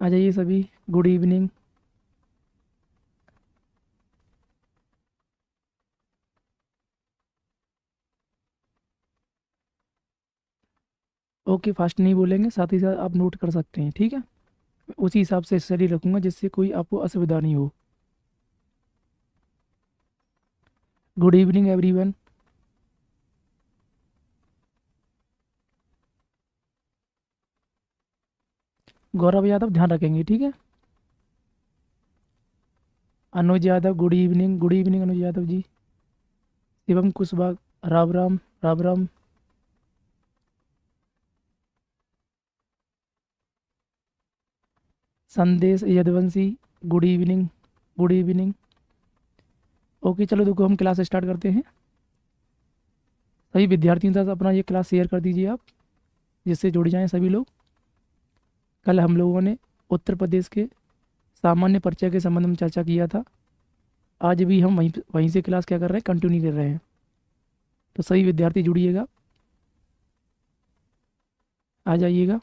आ जाइए सभी। Good evening. Okay, fast नहीं बोलेंगे, साथ ही साथ आप नोट कर सकते हैं, ठीक है। उसी हिसाब से स्टडी रखूंगा जिससे कोई आपको असुविधा नहीं हो। Good evening everyone. Gaurav Yadav ध्यान रखेंगे, ठीक है। Anuj Yadav good evening. Good evening Anuj Yadav ji. Shivam Kushwaha Ram Ram. Ram Ram. Sandesh Yaduvanshi good evening. Good evening. Okay चलो देखो, हम क्लास स्टार्ट करते हैं। सभी विद्यार्थियों के साथ अपना ये क्लास शेयर कर दीजिए आप, जिससे जुड़ जाएं सभी लोग। कल हम लोगों ने उत्तर प्रदेश के सामान्य परिचय के संबंध में चर्चा किया था। आज भी हम वहीं वहीं से क्लास क्या कर रहे हैं, कंटिन्यू कर रहे हैं। तो सभी विद्यार्थी जुड़िएगा, आ जाइएगा।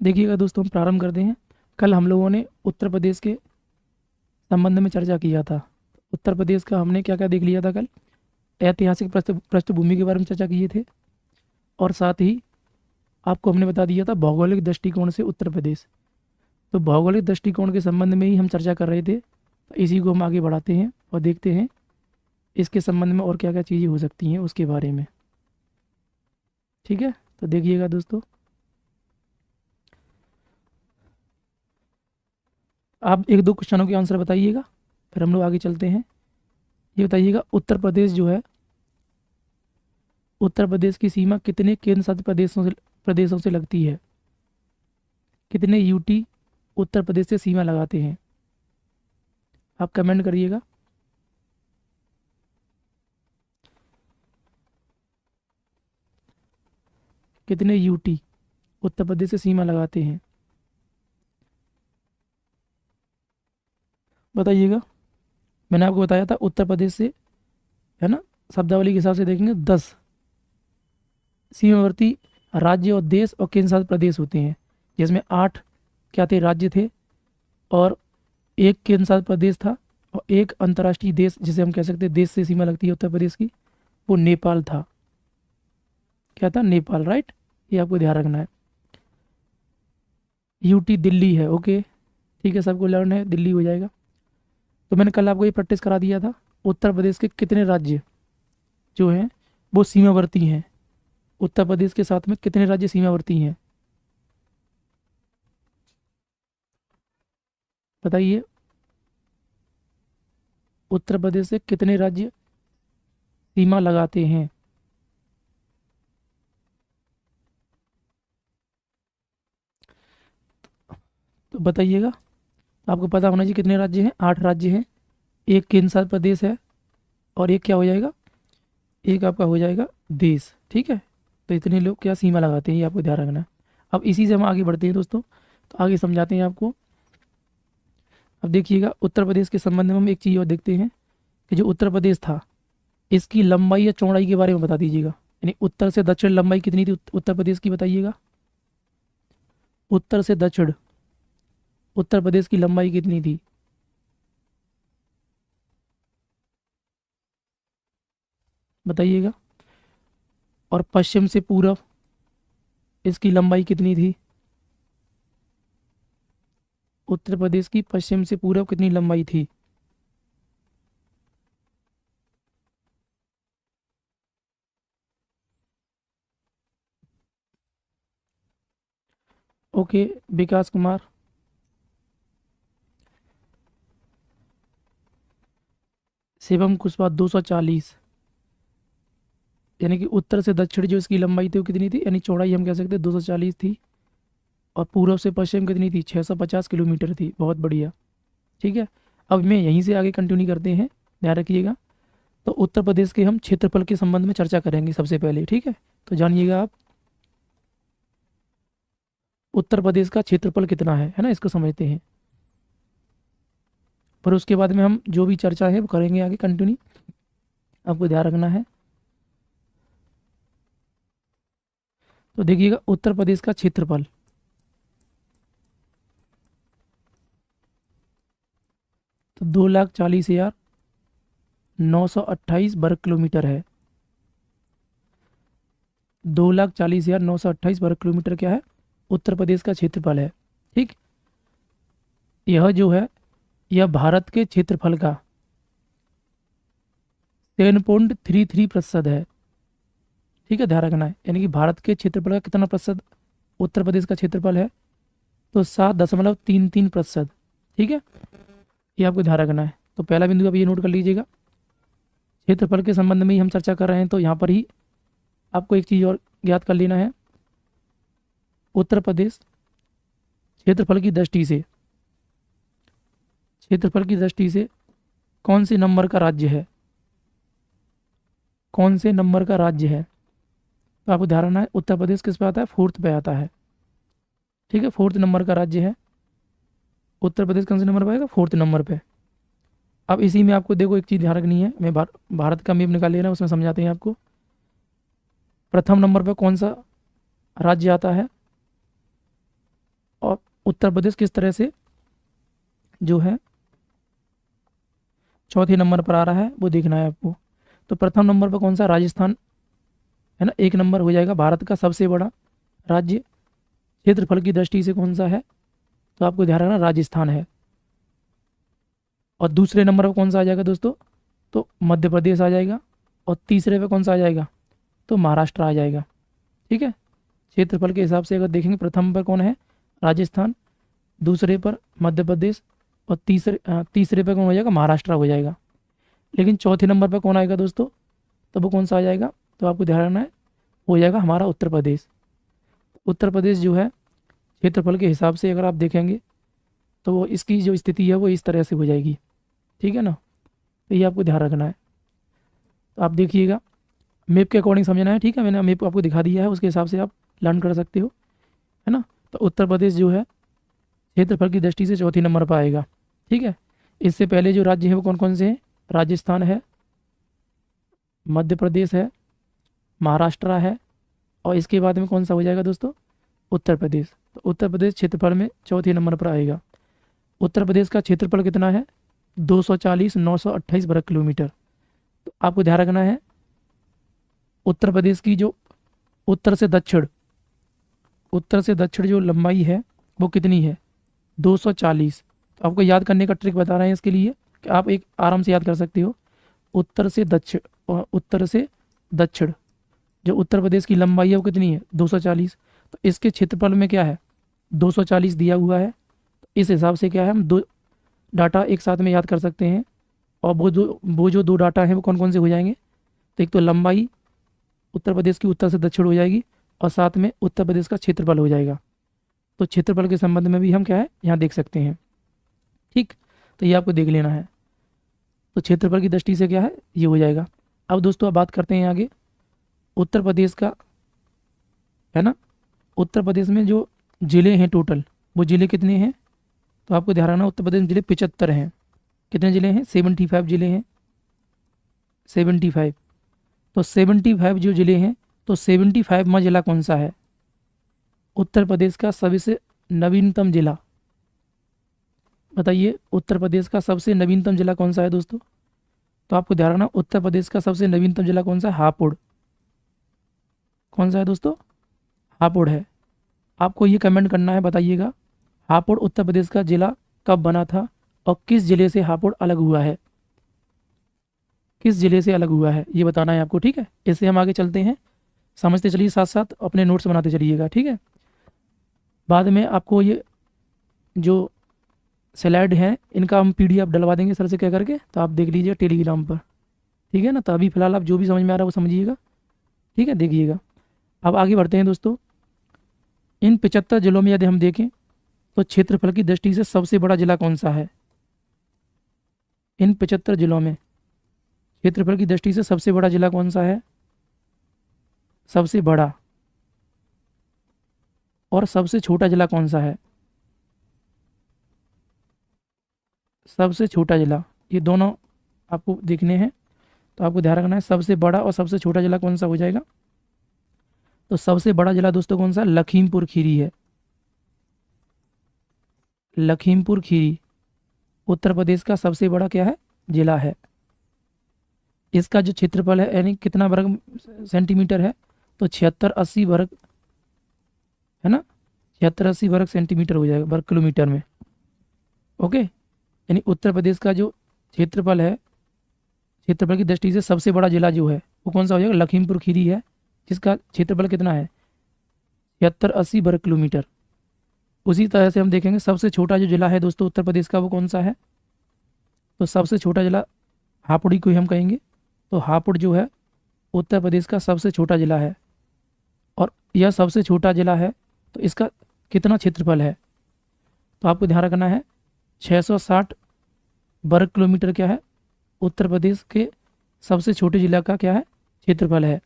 देखिएगा दोस्तों, हम प्रारंभ करते हैं। कल हम लोगों ने उत्तर प्रदेश के संबंध में चर्चा किया था। उत्तर प्रदेश का हमने क्या क्या देख लिया था कल। ऐतिहासिक पृष्ठभूमि के बारे में चर्चा किए थे, और साथ ही आपको हमने बता दिया था भौगोलिक दृष्टिकोण से उत्तर प्रदेश। तो भौगोलिक दृष्टिकोण के संबंध में ही हम चर्चा कर रहे थे, तो इसी को हम आगे बढ़ाते हैं और देखते हैं इसके संबंध में और क्या क्या चीज़ें हो सकती हैं उसके बारे में। ठीक है, तो देखिएगा दोस्तों, आप एक दो क्वेश्चनों के आंसर बताइएगा, फिर हम लोग आगे चलते हैं। ये बताइएगा, उत्तर प्रदेश जो है, उत्तर प्रदेश की सीमा कितने केंद्र शासित प्रदेशों से लगती है। कितने यूटी उत्तर प्रदेश से सीमा लगाते हैं, आप कमेंट करिएगा। कितने यूटी उत्तर प्रदेश से सीमा लगाते हैं, बताइएगा। मैंने आपको बताया था उत्तर प्रदेश से, है ना, शब्दावली के हिसाब से देखेंगे 10 सीमावर्ती राज्य और देश और केंद्र शासित प्रदेश होते हैं, जिसमें 8 क्या थे, राज्य थे, और एक केंद्र शासित प्रदेश था, और एक अंतर्राष्ट्रीय देश जिसे हम कह सकते हैं देश से सीमा लगती है उत्तर प्रदेश की, वो नेपाल था। क्या था, नेपाल, राइट। ये आपको ध्यान रखना है। यूटी दिल्ली है, ओके, ठीक है, सबको लर्न है, दिल्ली हो जाएगा। तो मैंने कल आपको ये प्रैक्टिस करा दिया था, उत्तर प्रदेश के कितने राज्य जो हैं वो सीमावर्ती हैं। उत्तर प्रदेश के साथ में कितने राज्य सीमावर्ती हैं, बताइए। उत्तर प्रदेश से कितने राज्य सीमा लगाते हैं, तो बताइएगा। आपको पता होना चाहिए कितने राज्य हैं, 8 राज्य हैं, एक केंद्र शासित प्रदेश है, और एक क्या हो जाएगा, एक आपका हो जाएगा देश, ठीक है। तो इतने लोग क्या सीमा लगाते हैं, ये आपको ध्यान रखना है। अब इसी से हम आगे बढ़ते हैं दोस्तों, तो आगे समझाते हैं आपको। अब देखिएगा, उत्तर प्रदेश के संबंध में हम एक चीज़ और देखते हैं कि जो उत्तर प्रदेश था, इसकी लंबाई या चौड़ाई के बारे में बता दीजिएगा। यानी उत्तर से दक्षिण लंबाई कितनी थी उत्तर प्रदेश की, बताइएगा। उत्तर से दक्षिण उत्तर प्रदेश की लंबाई कितनी थी, बताइएगा। और पश्चिम से पूरब इसकी लंबाई कितनी थी, उत्तर प्रदेश की पश्चिम से पूरब कितनी लंबाई थी। ओके, विकास कुमार। शिवम कुशवाहा 240। यानी कि उत्तर से दक्षिण जो इसकी लंबाई थी वो कितनी थी, यानी चौड़ाई हम कह सकते हैं 240 थी। और पूर्व से पश्चिम कितनी थी, 650 किलोमीटर थी, बहुत बढ़िया। ठीक है, अब मैं यहीं से आगे कंटिन्यू करते हैं, ध्यान रखिएगा। तो उत्तर प्रदेश के हम क्षेत्रफल के संबंध में चर्चा करेंगे सबसे पहले, ठीक है। तो जानिएगा आप, उत्तर प्रदेश का क्षेत्रफल कितना है ना, इसको समझते हैं। पर उसके बाद में हम जो भी चर्चा है वो करेंगे आगे कंटिन्यू। आपको ध्यान रखना है। तो देखिएगा उत्तर प्रदेश का क्षेत्रफल, तो 2,40,928 वर्ग किलोमीटर है। 2,40,928 वर्ग किलोमीटर क्या है, उत्तर प्रदेश का क्षेत्रफल है। ठीक, यह जो है यह भारत के क्षेत्रफल का 10.33% है। ठीक है, ध्यान रखना है, यानी कि भारत के क्षेत्रफल का कितना प्रतिशत उत्तर प्रदेश का क्षेत्रफल है, तो 7.33%। ठीक है, ये आपको ध्यान रखना है। तो पहला बिंदु आप ये नोट कर लीजिएगा, क्षेत्रफल के संबंध में ही हम चर्चा कर रहे हैं, तो यहाँ पर ही आपको एक चीज़ और ज्ञात कर लेना है। उत्तर प्रदेश क्षेत्रफल की दृष्टि से, क्षेत्रफल की दृष्टि से कौन से नंबर का राज्य है, कौन से नंबर का राज्य है, तो आपको ध्यान रखना है उत्तर प्रदेश किस पे आता है, 4th पे आता है। ठीक है, 4th नंबर का राज्य है उत्तर प्रदेश। कौन से नंबर पे आएगा, 4th नंबर पे। अब इसी में आपको देखो एक चीज़ ध्यान रखनी है, मैं भारत का मैप निकाल ले रहा हूँ, उसमें समझाते हैं आपको। प्रथम नंबर पे कौन सा राज्य आता है और उत्तर प्रदेश किस तरह से जो है चौथे नंबर पर आ रहा है, वो देखना है आपको। तो प्रथम नंबर पर कौन सा, राजस्थान है ना, 1 नंबर हो जाएगा, भारत का सबसे बड़ा राज्य क्षेत्रफल की दृष्टि से कौन सा है, तो आपको ध्यान रखना राजस्थान है। और दूसरे नंबर पर कौन सा आ जाएगा दोस्तों, तो मध्य प्रदेश आ जाएगा। और तीसरे पे कौन सा आ जाएगा, तो महाराष्ट्र आ जाएगा। ठीक है, क्षेत्रफल के हिसाब से अगर देखेंगे, प्रथम पर कौन है, राजस्थान, दूसरे पर मध्य प्रदेश, और तीसरे पर कौन हो जाएगा, महाराष्ट्र हो जाएगा। लेकिन चौथे नंबर पर कौन आएगा दोस्तों, तो वो कौन सा आ जाएगा, तो आपको ध्यान रखना है, हो जाएगा हमारा उत्तर प्रदेश। उत्तर प्रदेश जो है क्षेत्रफल के हिसाब से अगर आप देखेंगे, तो वो इसकी जो स्थिति है वो इस तरह से हो जाएगी। ठीक है ना, तो ये आपको ध्यान रखना है। तो आप देखिएगा, मैप के अकॉर्डिंग समझना है। ठीक है, मैंने मैप आपको दिखा दिया है, उसके हिसाब से आप लर्न कर सकते हो, है ना। तो उत्तर प्रदेश जो है क्षेत्रफल की दृष्टि से चौथी नंबर पर आएगा। ठीक है, इससे पहले जो राज्य है वो कौन कौन से हैं, राजस्थान है, मध्य प्रदेश है, महाराष्ट्र है, और इसके बाद में कौन सा हो जाएगा दोस्तों, उत्तर प्रदेश। तो उत्तर प्रदेश क्षेत्रफल में चौथे नंबर पर आएगा। उत्तर प्रदेश का क्षेत्रफल कितना है, 240,928 वर्ग किलोमीटर। तो आपको ध्यान रखना है, उत्तर प्रदेश की जो उत्तर से दक्षिण जो लंबाई है वो कितनी है, 240। तो आपको याद करने का ट्रिक बता रहे हैं इसके लिए, कि आप एक आराम से याद कर सकते हो। उत्तर से दक्षिण जो उत्तर प्रदेश की लंबाई है वो कितनी है, 240। तो इसके क्षेत्रफल में क्या है, 240 दिया हुआ है। तो इस हिसाब से क्या है, हम दो डाटा एक साथ में याद कर सकते हैं। और वो जो दो डाटा हैं वो कौन कौन से हो जाएंगे, तो एक तो लंबाई उत्तर प्रदेश की उत्तर से दक्षिण हो जाएगी, और साथ में उत्तर प्रदेश का क्षेत्रफल हो जाएगा। तो क्षेत्रफल के संबंध में भी हम क्या है यहाँ देख सकते हैं। ठीक, तो ये आपको देख लेना है। तो क्षेत्रफल की दृष्टि से क्या है, ये हो जाएगा। अब दोस्तों अब बात करते हैं आगे उत्तर प्रदेश का, है ना। उत्तर प्रदेश में जो ज़िले हैं टोटल, वो ज़िले कितने हैं, तो आपको ध्यान रखना, उत्तर प्रदेश में ज़िले 75 हैं। कितने ज़िले हैं, 75 ज़िले हैं, 75। तो 75 जो ज़िले हैं, तो 75वां ज़िला कौन सा है, उत्तर प्रदेश का सबसे नवीनतम ज़िला। बताइए उत्तर प्रदेश का सबसे नवीनतम ज़िला कौन सा है दोस्तों, तो आपको ध्यान रखना, उत्तर प्रदेश का सबसे नवीनतम ज़िला कौन सा है, हापुड़। कौन सा है दोस्तों, हापुड़ है। आपको ये कमेंट करना है, बताइएगा हापुड़ उत्तर प्रदेश का ज़िला कब बना था, और किस ज़िले से हापुड़ अलग हुआ है, किस ज़िले से अलग हुआ है, ये बताना है आपको। ठीक है, इससे हम आगे चलते हैं, समझते चलिए, साथ साथ अपने नोट्स बनाते चलिएगा। ठीक है, बाद में आपको ये जो स्लाइड है इनका हम PDF डलवा देंगे सर से कह करके, तो आप देख लीजिए टेलीग्राम पर। ठीक है ना, तो अभी फिलहाल आप जो भी समझ में आ रहा है वो समझिएगा। ठीक है, देखिएगा। अब आगे बढ़ते हैं दोस्तों। इन 75 जिलों में यदि हम देखें, तो क्षेत्रफल की दृष्टि से सबसे बड़ा जिला कौन सा है, इन 75 जिलों में क्षेत्रफल की दृष्टि से सबसे बड़ा जिला कौन सा है, सबसे बड़ा, और सबसे छोटा जिला कौन सा है, सबसे छोटा जिला, ये दोनों आपको देखने हैं। तो आपको ध्यान रखना है सबसे बड़ा और सबसे छोटा जिला कौन सा हो जाएगा। तो सबसे बड़ा जिला दोस्तों कौन सा, लखीमपुर खीरी है। लखीमपुर खीरी उत्तर प्रदेश का सबसे बड़ा क्या है, जिला है। इसका जो क्षेत्रफल है यानी कितना वर्ग सेंटीमीटर है, तो 76-80 वर्ग, है ना, 76-80 वर्ग सेंटीमीटर हो जाएगा, वर्ग किलोमीटर में। ओके, यानी उत्तर प्रदेश का जो क्षेत्रफल है, क्षेत्रफल की दृष्टि से सबसे बड़ा जिला जो है वो कौन सा हो जाएगा, लखीमपुर खीरी है, जिसका क्षेत्रफल कितना है, 76-80 वर्ग किलोमीटर। उसी तरह से हम देखेंगे सबसे छोटा जो जिला है दोस्तों उत्तर प्रदेश का वो कौन सा है, तो सबसे छोटा जिला हापुड़ी को ही हम कहेंगे। तो हापुड़ जो है उत्तर प्रदेश का सबसे छोटा जिला है, और यह सबसे छोटा जिला है तो इसका कितना क्षेत्रफल है, तो आपको ध्यान रखना है 660 वर्ग किलोमीटर क्या है, उत्तर प्रदेश के सबसे छोटे जिला का क्या है, क्षेत्रफल है।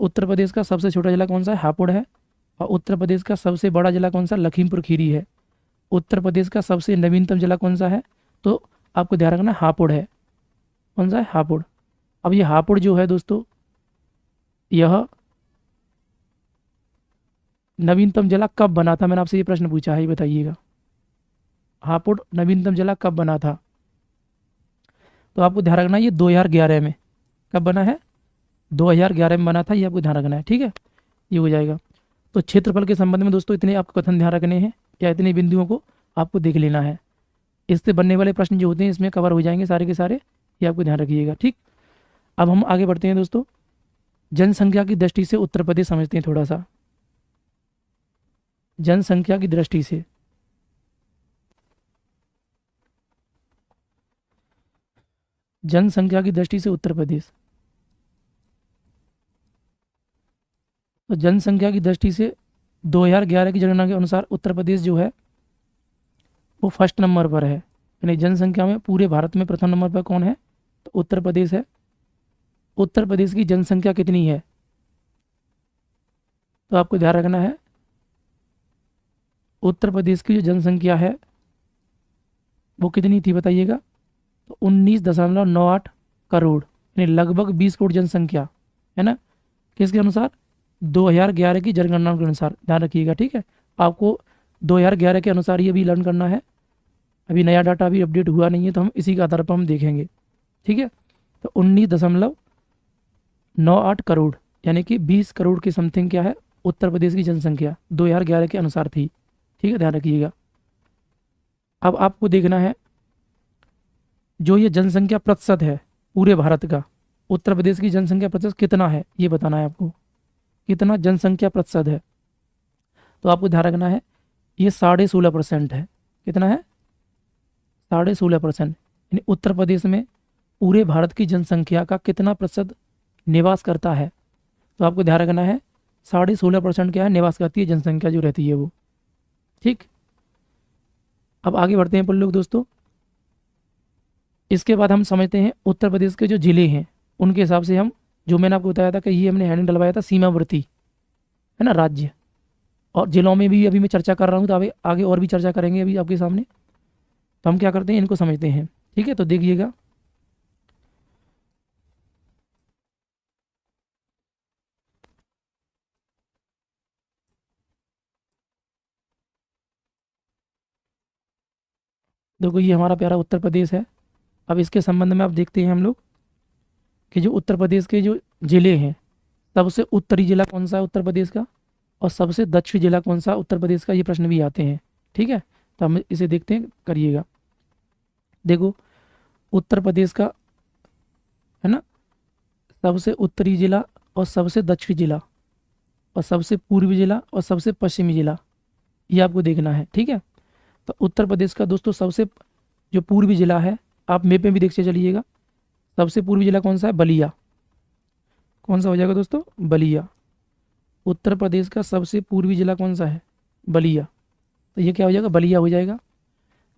उत्तर प्रदेश का सबसे छोटा जिला कौन सा है, हापुड़ है। और उत्तर प्रदेश का सबसे बड़ा जिला कौन सा, लखीमपुर खीरी है। उत्तर प्रदेश का सबसे नवीनतम जिला कौन सा है, तो आपको ध्यान रखना हापुड़ है। कौन सा है, हापुड़। अब ये हापुड़ जो है दोस्तों, यह नवीनतम जिला कब बना था, मैंने आपसे ये प्रश्न पूछा है, ये बताइएगा। हापुड़ नवीनतम जिला कब बना था, तो आपको ध्यान रखना है ये 2011 में। कब बना है, 2011 में बना था, ये आपको ध्यान रखना है, ठीक है, ये हो जाएगा। तो क्षेत्रफल के संबंध में दोस्तों इतने आपको कथन ध्यान रखने हैं, या इतने बिंदुओं को आपको देख लेना है। इससे बनने वाले प्रश्न जो होते हैं इसमें कवर हो जाएंगे सारे के सारे, ये आपको ध्यान रखिएगा, ठीक। अब हम आगे बढ़ते हैं दोस्तों, जनसंख्या की दृष्टि से उत्तर प्रदेश समझते हैं थोड़ा सा। जनसंख्या की दृष्टि से जनसंख्या की दृष्टि से उत्तर प्रदेश, तो जनसंख्या की दृष्टि से 2011 की जनगणना के अनुसार उत्तर प्रदेश जो है वो फर्स्ट नंबर पर है। यानी जनसंख्या में पूरे भारत में प्रथम नंबर पर कौन है, तो उत्तर प्रदेश है। उत्तर प्रदेश की जनसंख्या कितनी है, तो आपको ध्यान रखना है उत्तर प्रदेश की जो जनसंख्या है वो कितनी थी बताइएगा, तो 19.98 करोड़, यानी लगभग 20 करोड़ जनसंख्या है ना। किसके अनुसार, 2011 की जनगणना के अनुसार, ध्यान रखिएगा, ठीक है। आपको 2011 के अनुसार ये भी लर्न करना है, अभी नया डाटा अभी अपडेट हुआ नहीं है, तो हम इसी के आधार पर हम देखेंगे, ठीक है। तो 19.98 करोड़ यानी कि 20 करोड़ की समथिंग क्या है उत्तर प्रदेश की जनसंख्या 2011 के अनुसार थी, ठीक है, ध्यान रखिएगा। अब आपको देखना है जो ये जनसंख्या प्रतिशत है पूरे भारत का, उत्तर प्रदेश की जनसंख्या प्रतिशत कितना है ये बताना है आपको, कितना जनसंख्या प्रतिशत है। तो आपको ध्यान रखना है ये 16.5% है। कितना है, 16.5%। यानी उत्तर प्रदेश में पूरे भारत की जनसंख्या का कितना प्रतिशत निवास करता है, तो आपको ध्यान रखना है 16.5% क्या है, निवास करती है जनसंख्या जो रहती है वो, ठीक। अब आगे बढ़ते हैं अपन लोग दोस्तों। इसके बाद हम समझते हैं उत्तर प्रदेश के जो जिले हैं उनके हिसाब से हम, जो मैंने आपको बताया था कि ये हमने हेडिंग डलवाया था सीमावर्ती, है ना, राज्य। और जिलों में भी अभी मैं चर्चा कर रहा हूँ, तो आगे आगे और भी चर्चा करेंगे अभी आपके सामने। तो हम क्या करते हैं, इनको समझते हैं, ठीक है। तो देखिएगा, देखो ये हमारा प्यारा उत्तर प्रदेश है। अब इसके संबंध में आप देखते हैं हम लोग कि जो उत्तर प्रदेश के जो जिले हैं, सबसे उत्तरी जिला कौन सा है उत्तर प्रदेश का, और सबसे दक्षिणी जिला कौन सा उत्तर प्रदेश का, ये प्रश्न भी आते हैं, ठीक है। तो हम इसे देखते हैं, करिएगा। देखो उत्तर प्रदेश का, है ना, सबसे उत्तरी जिला और सबसे दक्षिणी जिला और सबसे पूर्वी जिला और सबसे पश्चिमी जिला, ये आपको देखना है, ठीक है। तो उत्तर प्रदेश का दोस्तों सबसे जो पूर्वी जिला है, आप मैप में भी देखते चलिएगा, सबसे पूर्वी जिला कौन सा है, बलिया। कौन सा हो जाएगा दोस्तों, बलिया। उत्तर प्रदेश का सबसे पूर्वी जिला कौन सा है, बलिया, तो ये क्या हो जाएगा, बलिया हो जाएगा।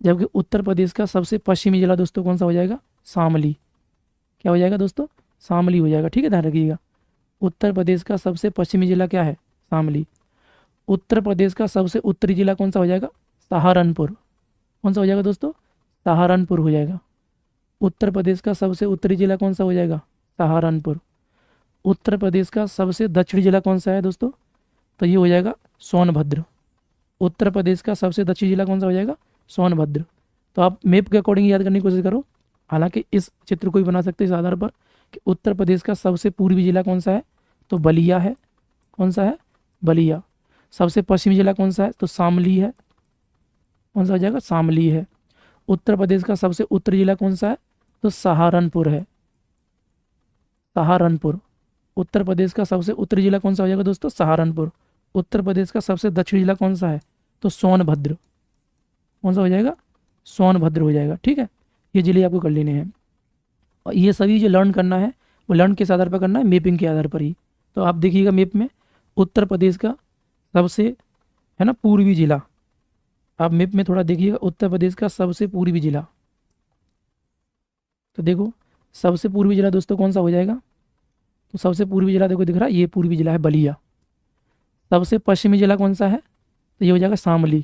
जबकि उत्तर प्रदेश का सबसे पश्चिमी जिला दोस्तों कौन सा हो जाएगा, शामली। क्या हो जाएगा दोस्तों, शामली हो जाएगा, ठीक है, ध्यान रखिएगा। उत्तर प्रदेश का सबसे पश्चिमी जिला क्या है, शामली। उत्तर प्रदेश का सबसे उत्तरी जिला कौन सा हो जाएगा, सहारनपुर। कौन सा हो जाएगा दोस्तों, सहारनपुर हो जाएगा। उत्तर प्रदेश का सबसे उत्तरी जिला कौन सा हो जाएगा, सहारनपुर। उत्तर प्रदेश का सबसे दक्षिणी जिला कौन सा है दोस्तों? तो ये हो जाएगा सोनभद्र। उत्तर प्रदेश का सबसे दक्षिणी जिला कौन सा हो जाएगा? सोनभद्र। तो आप मैप के अकॉर्डिंग याद करने की कोशिश करो। हालांकि इस चित्र को भी बना सकते हैं इस आधार पर कि उत्तर प्रदेश का सबसे पूर्वी जिला कौन सा है? तो बलिया है। कौन सा है? बलिया। सबसे पश्चिमी जिला कौन सा है? तो शामली है। कौन सा हो जाएगा? शामली है। उत्तर प्रदेश का सबसे उत्तरी जिला कौन सा है? तो सहारनपुर है। सहारनपुर। उत्तर प्रदेश का सबसे उत्तरी जिला कौन सा हो जाएगा दोस्तों? सहारनपुर। उत्तर प्रदेश का सबसे दक्षिणी जिला कौन सा है? तो सोनभद्र। कौन सा हो जाएगा? सोनभद्र हो जाएगा। ठीक है, ये जिले आपको कर लेने हैं। और ये सभी जो लर्न करना है वो लर्न किस आधार पर करना है? मैपिंग के आधार पर ही। तो आप देखिएगा मैप में उत्तर प्रदेश का सबसे, है ना, पूर्वी जिला। आप मैप में थोड़ा देखिएगा उत्तर प्रदेश का सबसे पूर्वी जिला। तो देखो सबसे पूर्वी जिला दोस्तों कौन सा हो जाएगा? तो सबसे पूर्वी जिला देखो दिख रहा है, ये पूर्वी जिला है बलिया। सबसे पश्चिमी जिला कौन सा है? तो ये हो जाएगा शामली।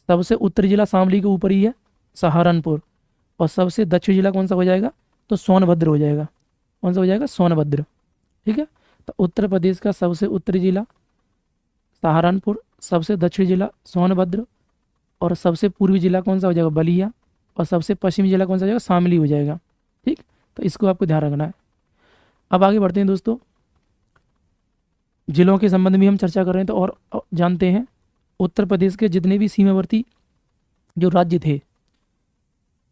सबसे उत्तरी जिला शामली के ऊपर ही है, सहारनपुर। और सबसे दक्षिणी जिला कौन सा हो जाएगा? तो सोनभद्र हो जाएगा। कौन सा हो जाएगा? सोनभद्र। ठीक है, तो उत्तर प्रदेश का सबसे उत्तरी जिला सहारनपुर, सबसे दक्षिणी जिला सोनभद्र, और सबसे पूर्वी जिला कौन सा हो जाएगा? बलिया। और सबसे पश्चिमी जिला कौन सा हो जाएगा? शामली हो जाएगा। ठीक, तो इसको आपको ध्यान रखना है। अब आगे बढ़ते हैं दोस्तों, जिलों के संबंध में हम चर्चा कर रहे हैं तो और जानते हैं उत्तर प्रदेश के जितने भी सीमावर्ती जो राज्य थे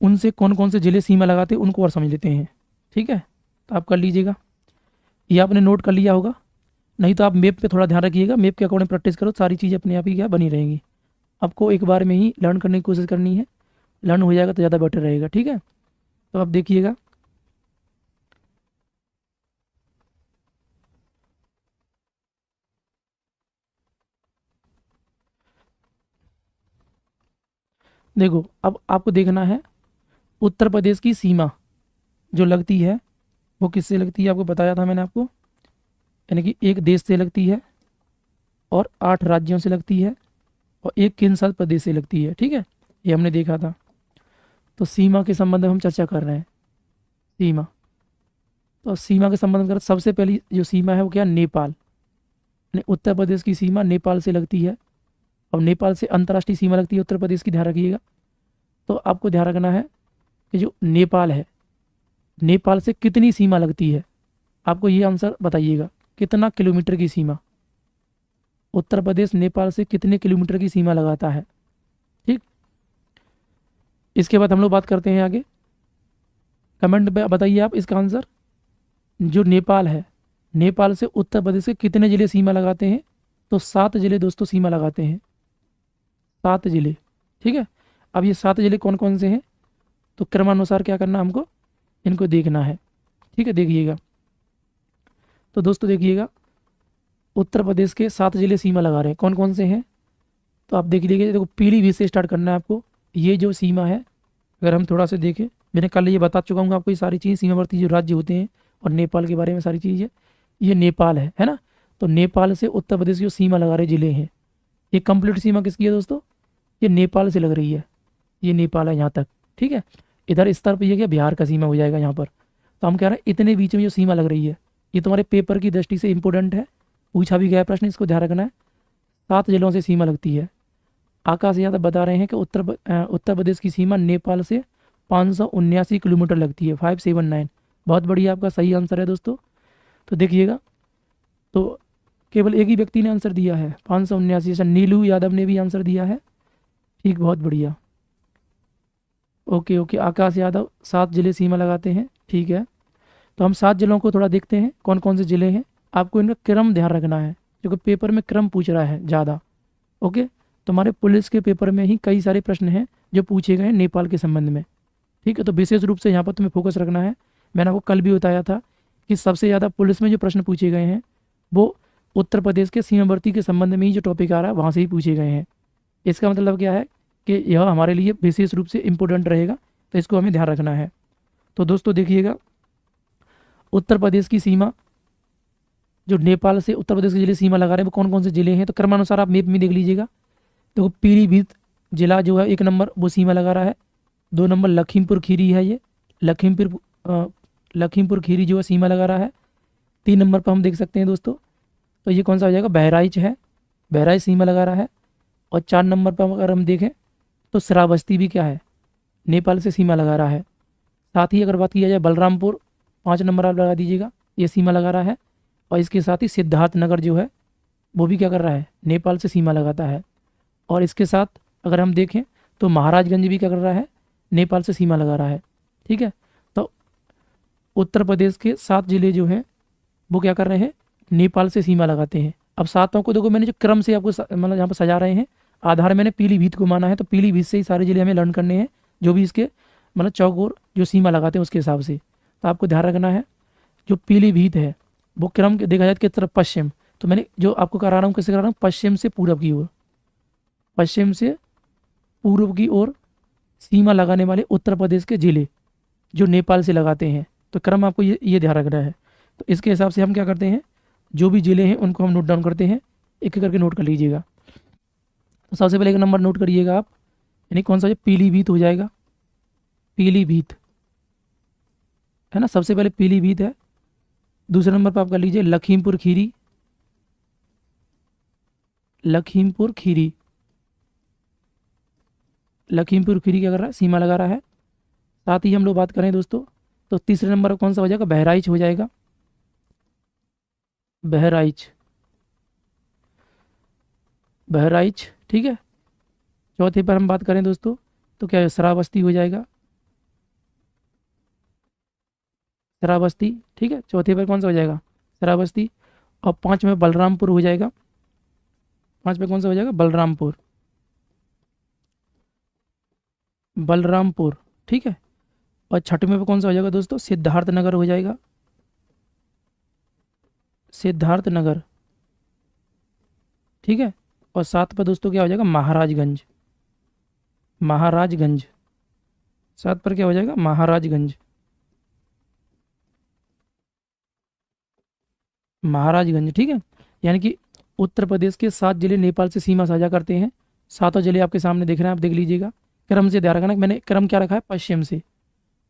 उनसे कौन कौन से जिले सीमा लगाते उनको और समझ लेते हैं। ठीक है, तो आप कर लीजिएगा, ये आपने नोट कर लिया होगा। नहीं तो आप मैप पे थोड़ा ध्यान रखिएगा, मैप के अकॉर्डिंग प्रैक्टिस करो, सारी चीज़ अपने आप ही क्या बनी रहेंगी। आपको एक बार में ही लर्न करने की कोशिश करनी है, लर्न हो जाएगा तो ज़्यादा बेटर रहेगा। ठीक है, तो आप देखिएगा देखो अब आपको देखना है उत्तर प्रदेश की सीमा जो लगती है वो किससे लगती है? आपको बताया था मैंने आपको, यानी कि एक देश से लगती है और 8 राज्यों से लगती है और एक केंद्र शासित प्रदेश से लगती है। ठीक है, ये हमने देखा था। तो सीमा के संबंध में हम चर्चा कर रहे हैं। सीमा, तो सीमा के संबंध में सबसे पहली जो सीमा है वो क्या? नेपाल। यानी उत्तर प्रदेश की सीमा नेपाल से लगती है और नेपाल से अंतर्राष्ट्रीय सीमा लगती है उत्तर प्रदेश की, ध्यान रखिएगा। तो आपको ध्यान रखना है कि जो नेपाल है, नेपाल से कितनी सीमा लगती है? आपको ये आंसर बताइएगा, कितना किलोमीटर की सीमा उत्तर प्रदेश नेपाल से कितने किलोमीटर की सीमा लगाता है? ठीक, इसके बाद हम लोग बात करते हैं आगे। कमेंट में बताइए आप इसका आंसर। जो नेपाल है, नेपाल से उत्तर प्रदेश के कितने जिले सीमा लगाते हैं? तो 7 जिले दोस्तों सीमा लगाते हैं, 7 जिले। ठीक है, अब ये 7 जिले कौन कौन से हैं? तो क्रमानुसार क्या करना हमको, इनको देखना है। ठीक है, देखिएगा। तो दोस्तों देखिएगा उत्तर प्रदेश के 7 जिले सीमा लगा रहे हैं, कौन कौन से हैं? तो आप देख लीजिए, देखो पीलीभीत से स्टार्ट करना है आपको। ये जो सीमा है, अगर हम थोड़ा सा देखें, मैंने कल ये बता चुका हूँ आपको, ये सारी चीज़ सीमावर्ती जो राज्य होते हैं और नेपाल के बारे में सारी चीज़ है। ये नेपाल है ना। तो नेपाल से उत्तर प्रदेश की जो सीमा लगा रहे जिले हैं, ये कंप्लीट सीमा किसकी है दोस्तों? ये नेपाल से लग रही है, ये नेपाल है यहाँ तक। ठीक है, इधर इस तरफ ये क्या बिहार का सीमा हो जाएगा यहाँ पर। तो हम कह रहे हैं इतने बीच में जो सीमा लग रही है, ये तुम्हारे पेपर की दृष्टि से इंपॉर्टेंट है, पूछा भी गया प्रश्न, इसको ध्यान रखना है। 7 जिलों से सीमा लगती है। आकाश यादव बता रहे हैं कि उत्तर प्रदेश की सीमा नेपाल से 579 किलोमीटर लगती है, 579। बहुत बढ़िया, आपका सही आंसर है दोस्तों। तो देखिएगा, तो केवल एक ही व्यक्ति ने आंसर दिया है 579, जैसा नीलू यादव ने भी आंसर दिया है। ठीक, बहुत बढ़िया। ओके ओके, आकाश यादव 7 जिले सीमा लगाते हैं। ठीक है, तो हम 7 जिलों को थोड़ा देखते हैं कौन कौन से जिले हैं। आपको इनका क्रम ध्यान रखना है क्योंकि पेपर में क्रम पूछ रहा है ज़्यादा। ओके, तुम्हारे पुलिस के पेपर में ही कई सारे प्रश्न हैं जो पूछे गए हैं नेपाल के संबंध में। ठीक है, तो विशेष रूप से यहाँ पर तुम्हें फोकस रखना है। मैंने आपको कल भी बताया था कि सबसे ज़्यादा पुलिस में जो प्रश्न पूछे गए हैं वो उत्तर प्रदेश के सीमावर्ती के संबंध में ही जो टॉपिक आ रहा है वहाँ से ही पूछे गए हैं। इसका मतलब क्या है कि यह हमारे लिए विशेष रूप से इम्पोर्टेंट रहेगा, तो इसको हमें ध्यान रखना है। तो दोस्तों देखिएगा, उत्तर प्रदेश की सीमा जो नेपाल से उत्तर प्रदेश के जिले सीमा लगा रहे हैं वो कौन कौन से जिले हैं? तो क्रमानुसार आप मैप में देख लीजिएगा। देखो पीलीभीत जिला जो है 1 नंबर वो सीमा लगा रहा है। 2 नंबर लखीमपुर खीरी है, ये लखीमपुर खीरी जो है सीमा लगा रहा है। 3 नंबर पर हम देख सकते हैं दोस्तों, तो ये कौन सा हो जाएगा, बहराइच है, बहराइच सीमा लगा रहा है। और 4 नंबर पर अगर हम देखें तो श्रावस्ती भी क्या है, नेपाल से सीमा लगा रहा है। साथ ही अगर बात किया जाए बलरामपुर, 5 नंबर आप लगा दीजिएगा, ये सीमा लगा रहा है। और इसके साथ ही सिद्धार्थनगर जो है वो भी क्या कर रहा है, नेपाल से सीमा लगाता है। और इसके साथ अगर हम देखें तो महाराजगंज भी क्या कर रहा है, नेपाल से सीमा लगा रहा है। ठीक है, तो उत्तर प्रदेश के 7 जिले जो हैं वो क्या कर रहे हैं, नेपाल से सीमा लगाते हैं। अब सातों को देखो, मैंने जो क्रम से आपको मतलब यहाँ पर सजा रहे हैं, आधार मैंने पीलीभीत को माना है, तो पीलीभीत से ही सारे जिले हमें लर्न करने हैं, जो भी इसके मतलब चौकोर जो सीमा लगाते हैं उसके हिसाब से। तो आपको ध्यान रखना है, जो पीलीभीत है वो क्रम के देखा जाए किस तरफ, पश्चिम। तो मैंने जो आपको करा रहा हूँ, कैसे करा रहा हूँ, पश्चिम से पूरब की ओर, पश्चिम से पूर्व की ओर सीमा लगाने वाले उत्तर प्रदेश के जिले जो नेपाल से लगाते हैं। तो क्रम आपको ये ध्यान रखना है। तो इसके हिसाब से हम क्या करते हैं, जो भी जिले हैं उनको हम नोट डाउन करते हैं, एक एक करके नोट कर लीजिएगा। तो सबसे पहले एक नंबर नोट करिएगा आप, यानी कौन सा, पीलीभीत हो जाएगा, पीलीभीत है ना, सबसे पहले पीलीभीत है। दूसरे नंबर पर आप कर लीजिए लखीमपुर खीरी, लखीमपुर खीरी, लखीमपुर खीरी क्या कर रहा है, सीमा लगा रहा है। साथ ही हम लोग बात करें दोस्तों, तो तीसरे नंबर पर कौन सा हो जाएगा, बहराइच हो जाएगा, बहराइच, बहराइच। ठीक है, चौथे पर हम बात करें दोस्तों तो क्या है, श्रावस्ती हो जाएगा, श्रावस्ती। ठीक है, चौथे पर कौन सा हो जाएगा, श्रावस्ती। और 5 में बलरामपुर हो जाएगा, 5 पे कौन सा हो जाएगा, बलरामपुर, बलरामपुर। ठीक है, और छठवें पे कौन सा हो जाएगा दोस्तों, सिद्धार्थनगर हो जाएगा, सिद्धार्थनगर। ठीक है, और 7 पर दोस्तों क्या हो जाएगा, महाराजगंज, महाराजगंज। 7 पर क्या हो जाएगा, महाराजगंज, महाराजगंज। ठीक है, यानी कि उत्तर प्रदेश के 7 जिले नेपाल से सीमा साझा करते हैं। सातों जिले आपके सामने दिख रहे हैं, आप देख लीजिएगा। क्रम से ध्यान रखना, मैंने क्रम क्या रखा है, पश्चिम से,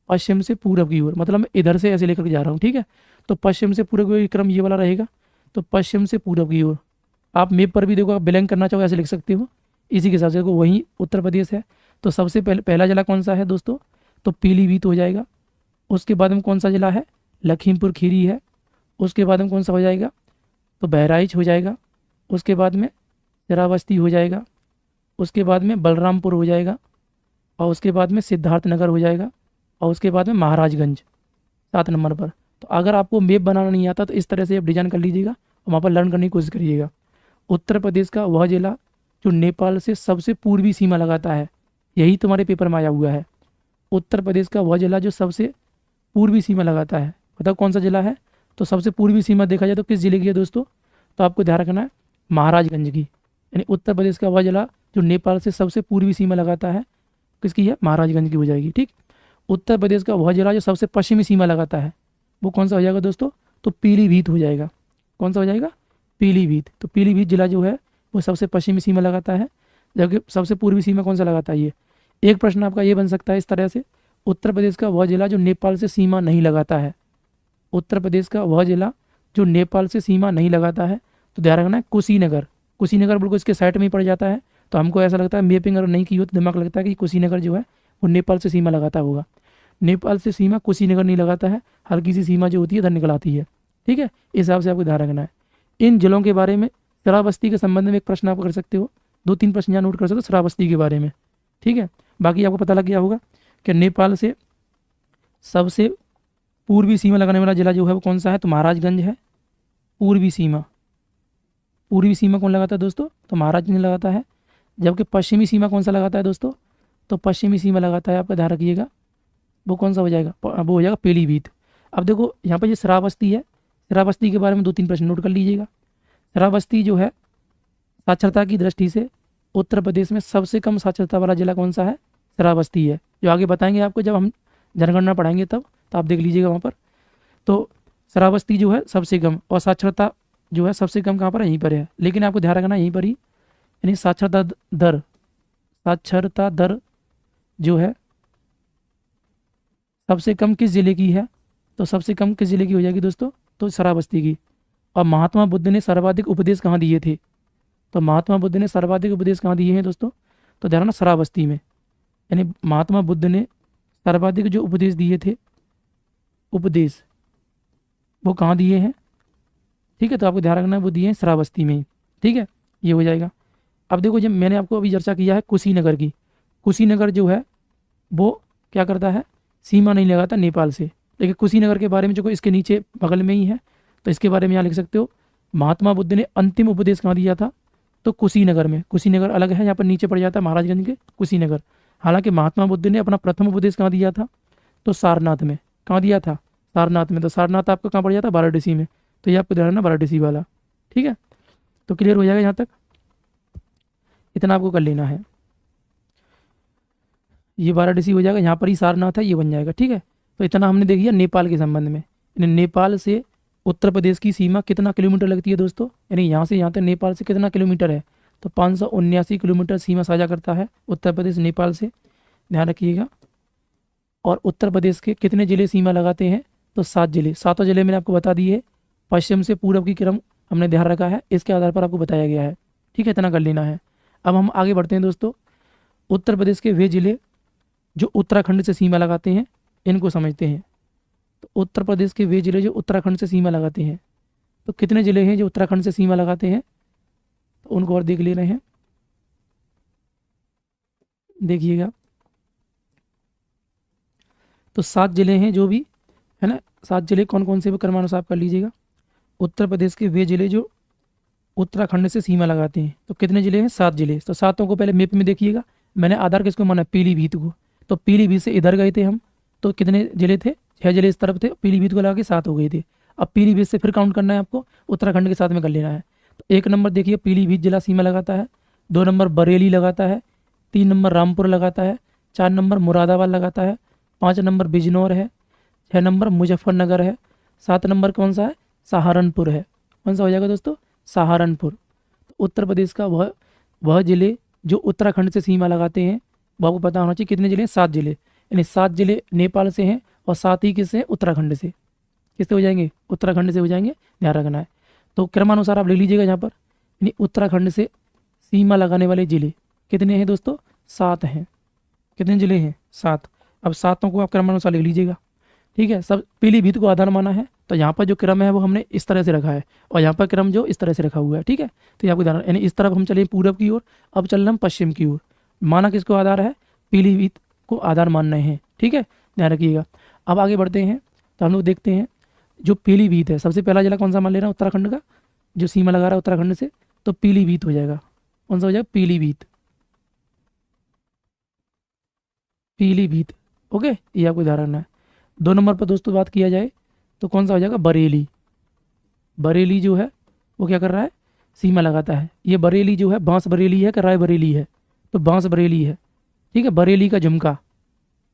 पश्चिम से पूरब की ओर, मतलब मैं इधर से ऐसे लेकर के जा रहा हूँ। ठीक है, तो पश्चिम से पूरब की ओर क्रम ये वाला रहेगा। तो पश्चिम से पूरब की ओर, आप मैप पर भी देखो, आप ब्लैंक करना चाहो ऐसे लिख सकते हो, इसी के हिसाब से देखो वही उत्तर प्रदेश है। तो सबसे पहला जिला कौन सा है दोस्तों, तो पीलीभीत हो जाएगा। उसके बाद में कौन सा जिला है, लखीमपुर खीरी है। उसके बाद में कौन सा हो जाएगा, तो बहराइच हो जाएगा। उसके बाद में श्रावस्ती हो जाएगा। उसके बाद में बलरामपुर हो जाएगा। और उसके बाद में सिद्धार्थनगर हो जाएगा। और उसके बाद में महाराजगंज 7 नंबर पर। तो अगर आपको मैप बनाना नहीं आता तो इस तरह से आप डिजाइन कर लीजिएगा और वहाँ पर लर्न करने की कोशिश करिएगा। उत्तर प्रदेश का वह जिला जो नेपाल से सबसे पूर्वी सीमा लगाता है, यही तुम्हारे पेपर में आया हुआ है। उत्तर प्रदेश का वह जिला जो सबसे पूर्वी सीमा लगाता है, बताओ कौन सा जिला है। तो सबसे पूर्वी सीमा देखा जाए तो किस जिले की है दोस्तों, तो आपको ध्यान रखना है महाराजगंज की। यानी उत्तर प्रदेश का वह जिला जो नेपाल से सबसे पूर्वी सीमा लगाता है, किसकी है, महाराजगंज की हो जाएगी। ठीक, उत्तर प्रदेश का वह जिला जो सबसे पश्चिमी सीमा लगाता है वो कौन सा हो जाएगा दोस्तों, तो पीलीभीत हो जाएगा। कौन सा हो जाएगा, पीलीभीत। तो पीलीभीत जिला जो है वो सबसे पश्चिमी सीमा लगाता है, जबकि सबसे पूर्वी सीमा कौन सा लगाता है ये। एक प्रश्न आपका ये बन सकता है इस तरह से, उत्तर प्रदेश का वह जिला जो नेपाल से सीमा नहीं लगाता है, उत्तर प्रदेश का वह जिला जो नेपाल से सीमा नहीं लगाता है, तो ध्यान रखना है कुशीनगर। कुशीनगर बिल्कुल इसके साइड में ही पड़ जाता है। तो हमको ऐसा लगता है मैपिंग अगर नहीं की हो तो दिमाग लगता है कि कुशीनगर जो है वो नेपाल से सीमा लगाता होगा। नेपाल से सीमा कुशीनगर नहीं लगाता है, हल्की सी सीमा जो होती है इधर निकल आती है। ठीक है, इस हिसाब से आपको ध्यान रखना है। इन जिलों के बारे में श्रावस्ती के संबंध में एक प्रश्न आप कर सकते हो, 2-3 प्रश्न यहाँ नोट कर सकते हो श्रावस्ती के बारे में। ठीक है, बाकी आपको पता लग गया होगा कि नेपाल से सबसे पूर्वी सीमा लगाने वाला जिला जो है वो कौन सा है, तो महाराजगंज है। पूर्वी सीमा, पूर्वी सीमा कौन लगाता है दोस्तों, तो महाराजगंज लगाता है। जबकि पश्चिमी सीमा कौन सा लगाता है दोस्तों, तो पश्चिमी सीमा लगाता है, आपका ध्यान रखिएगा, वो कौन सा हो जाएगा, वो हो जाएगा पीलीभीत। अब देखो यहाँ पर ये श्रावस्ती है, श्रावस्ती के बारे में 2-3 प्रश्न नोट कर लीजिएगा। श्रावस्ती जो है साक्षरता की दृष्टि से उत्तर प्रदेश में सबसे कम साक्षरता वाला जिला कौन सा है, श्रावस्ती है। जो आगे बताएंगे आपको जब हम जनगणना पढ़ाएंगे तब, तो आप देख लीजिएगा वहाँ पर। तो श्रावस्ती जो है सबसे कम, और साक्षरता जो है सबसे कम कहाँ पर है, यहीं पर है। लेकिन आपको ध्यान रखना यहीं पर ही, यानी साक्षरता दर, साक्षरता दर जो है सबसे कम किस जिले की है, तो सबसे कम किस जिले की हो जाएगी दोस्तों? तो श्रावस्ती की। और महात्मा बुद्ध ने सर्वाधिक उपदेश कहाँ दिए थे? तो महात्मा बुद्ध ने सर्वाधिक उपदेश कहाँ दिए हैं दोस्तों? तो ध्यान रखना, श्रावस्ती में। यानी महात्मा बुद्ध ने सर्वाधिक जो उपदेश दिए थे, उपदेश, वो कहाँ दिए हैं? ठीक है, तो आपको ध्यान रखना है वो दिए हैं श्रावस्ती में ही। ठीक है, ये हो जाएगा। अब देखो, जब मैंने आपको अभी चर्चा किया है कुशीनगर की, कुशीनगर जो है वो क्या करता है? सीमा नहीं लगाता नेपाल से। लेकिन कुशीनगर के बारे में जो इसके नीचे बगल में ही है, तो इसके बारे में यहाँ लिख सकते हो, महात्मा बुद्ध ने अंतिम उपदेश कहाँ दिया था? तो कुशीनगर में। कुशीनगर अलग है, यहाँ पर नीचे पड़ जाता है महाराजगंज के कुशीनगर। हालांकि महात्मा बुद्ध ने अपना प्रथम उपदेश कहाँ दिया था? तो सारनाथ में। कहाँ दिया था? सारनाथ में। तो सारनाथ आपका कहाँ पड़ जाता है? वाराणसी में। तो ये आपको ध्यान रखना, वाराणसी वाला। ठीक है, तो क्लियर हो जाएगा यहाँ तक, इतना आपको कर लेना है। ये वाराणसी हो जाएगा, यहाँ पर ही सारनाथ है, ये बन जाएगा। ठीक है, तो इतना हमने देख लिया नेपाल के संबंध में। यानी नेपाल से उत्तर प्रदेश की सीमा कितना किलोमीटर लगती है दोस्तों? यानी यहाँ से यहाँ तक नेपाल से कितना किलोमीटर है? तो 579 किलोमीटर सीमा साझा करता है उत्तर प्रदेश नेपाल से, ध्यान रखिएगा। और उत्तर प्रदेश के कितने जिले सीमा लगाते हैं? तो 7 जिले। सातों जिले मैंने आपको बता दिए, पश्चिम से पूर्व की क्रम हमने ध्यान रखा है, इसके आधार पर आपको बताया गया है। ठीक है, इतना कर लेना है। अब हम आगे बढ़ते हैं दोस्तों। उत्तर प्रदेश के वे जिले जो उत्तराखंड से सीमा लगाते हैं, इनको समझते हैं। तो उत्तर प्रदेश के वे जिले जो उत्तराखंड से सीमा लगाते हैं, तो कितने जिले हैं जो उत्तराखंड से सीमा लगाते हैं? तो उनको और देख ले रहे हैं, देखिएगा। तो 7 जिले हैं जो भी है ना, 7 जिले कौन कौन से, वो क्रमानुसार आप कर लीजिएगा। उत्तर प्रदेश के वे जिले जो उत्तराखंड से सीमा लगाते हैं, तो कितने जिले हैं? 7 जिले। तो सातों को पहले मैप में देखिएगा। मैंने आधार किसको माना? पीलीभीत को। तो पीलीभीत से इधर गए थे हम, तो कितने जिले थे? 6 जिले इस तरफ थे, पीलीभीत को लगा के 7 हो गए थे। अब पीलीभीत से फिर काउंट करना है आपको, उत्तराखंड के साथ में कर लेना है। तो 1 नंबर देखिए पीलीभीत जिला सीमा लगाता है, 2 नंबर बरेली लगाता है, 3 नंबर रामपुर लगाता है, 4 नंबर मुरादाबाद लगाता है, 5 नंबर बिजनौर है, 6 नंबर मुजफ्फरनगर है, 7 नंबर कौन सा है? सहारनपुर है। कौन सा हो जाएगा दोस्तों? सहारनपुर। तो उत्तर प्रदेश का वह जिले जो उत्तराखंड से सीमा लगाते हैं, वो आपको पता होना चाहिए कितने जिले हैं? 7 जिले। यानी 7 जिले नेपाल से हैं और 7 ही किससे? उत्तराखंड से। किससे हो जाएंगे? उत्तराखंड से हो जाएंगे, ध्यान रखना है। तो क्रमानुसार आप ले लीजिएगा यहाँ पर। यानी उत्तराखंड से सीमा लगाने वाले जिले कितने हैं दोस्तों? 7 हैं। कितने जिले हैं? 7। अब 7 को आप क्रमानुसार ले लीजिएगा। ठीक है, सब पीलीभीत को आधार माना है, तो यहाँ पर जो क्रम है वो हमने इस तरह से रखा है, और यहाँ पर क्रम जो इस तरह से रखा हुआ है। ठीक है, तो ये आपको ध्यान, यानी इस तरफ हम चले पूरब की ओर, अब चल रहे हम पश्चिम की ओर। माना किसको आधार है? पीलीभीत को आधार मान रहे हैं। ठीक है, ध्यान रखिएगा। अब आगे बढ़ते हैं, तो हम लोग देखते हैं जो पीलीभीत है, सबसे पहला जिला कौन सा मान ले रहा है उत्तराखंड का, जो सीमा लगा रहा है उत्तराखंड से? तो पीलीभीत हो जाएगा। कौन सा हो जाएगा? पीलीभीत। पीलीभीत, ओके, ये आपको ध्यान रखना है। 2 नंबर पर दोस्तों बात किया जाए तो कौन सा हो जाएगा? बरेली। बरेली जो है वो क्या कर रहा है? सीमा लगाता है। ये बरेली जो है बांस बरेली है कि राय बरेली है? तो बांस बरेली है। ठीक है, बरेली का झुमका,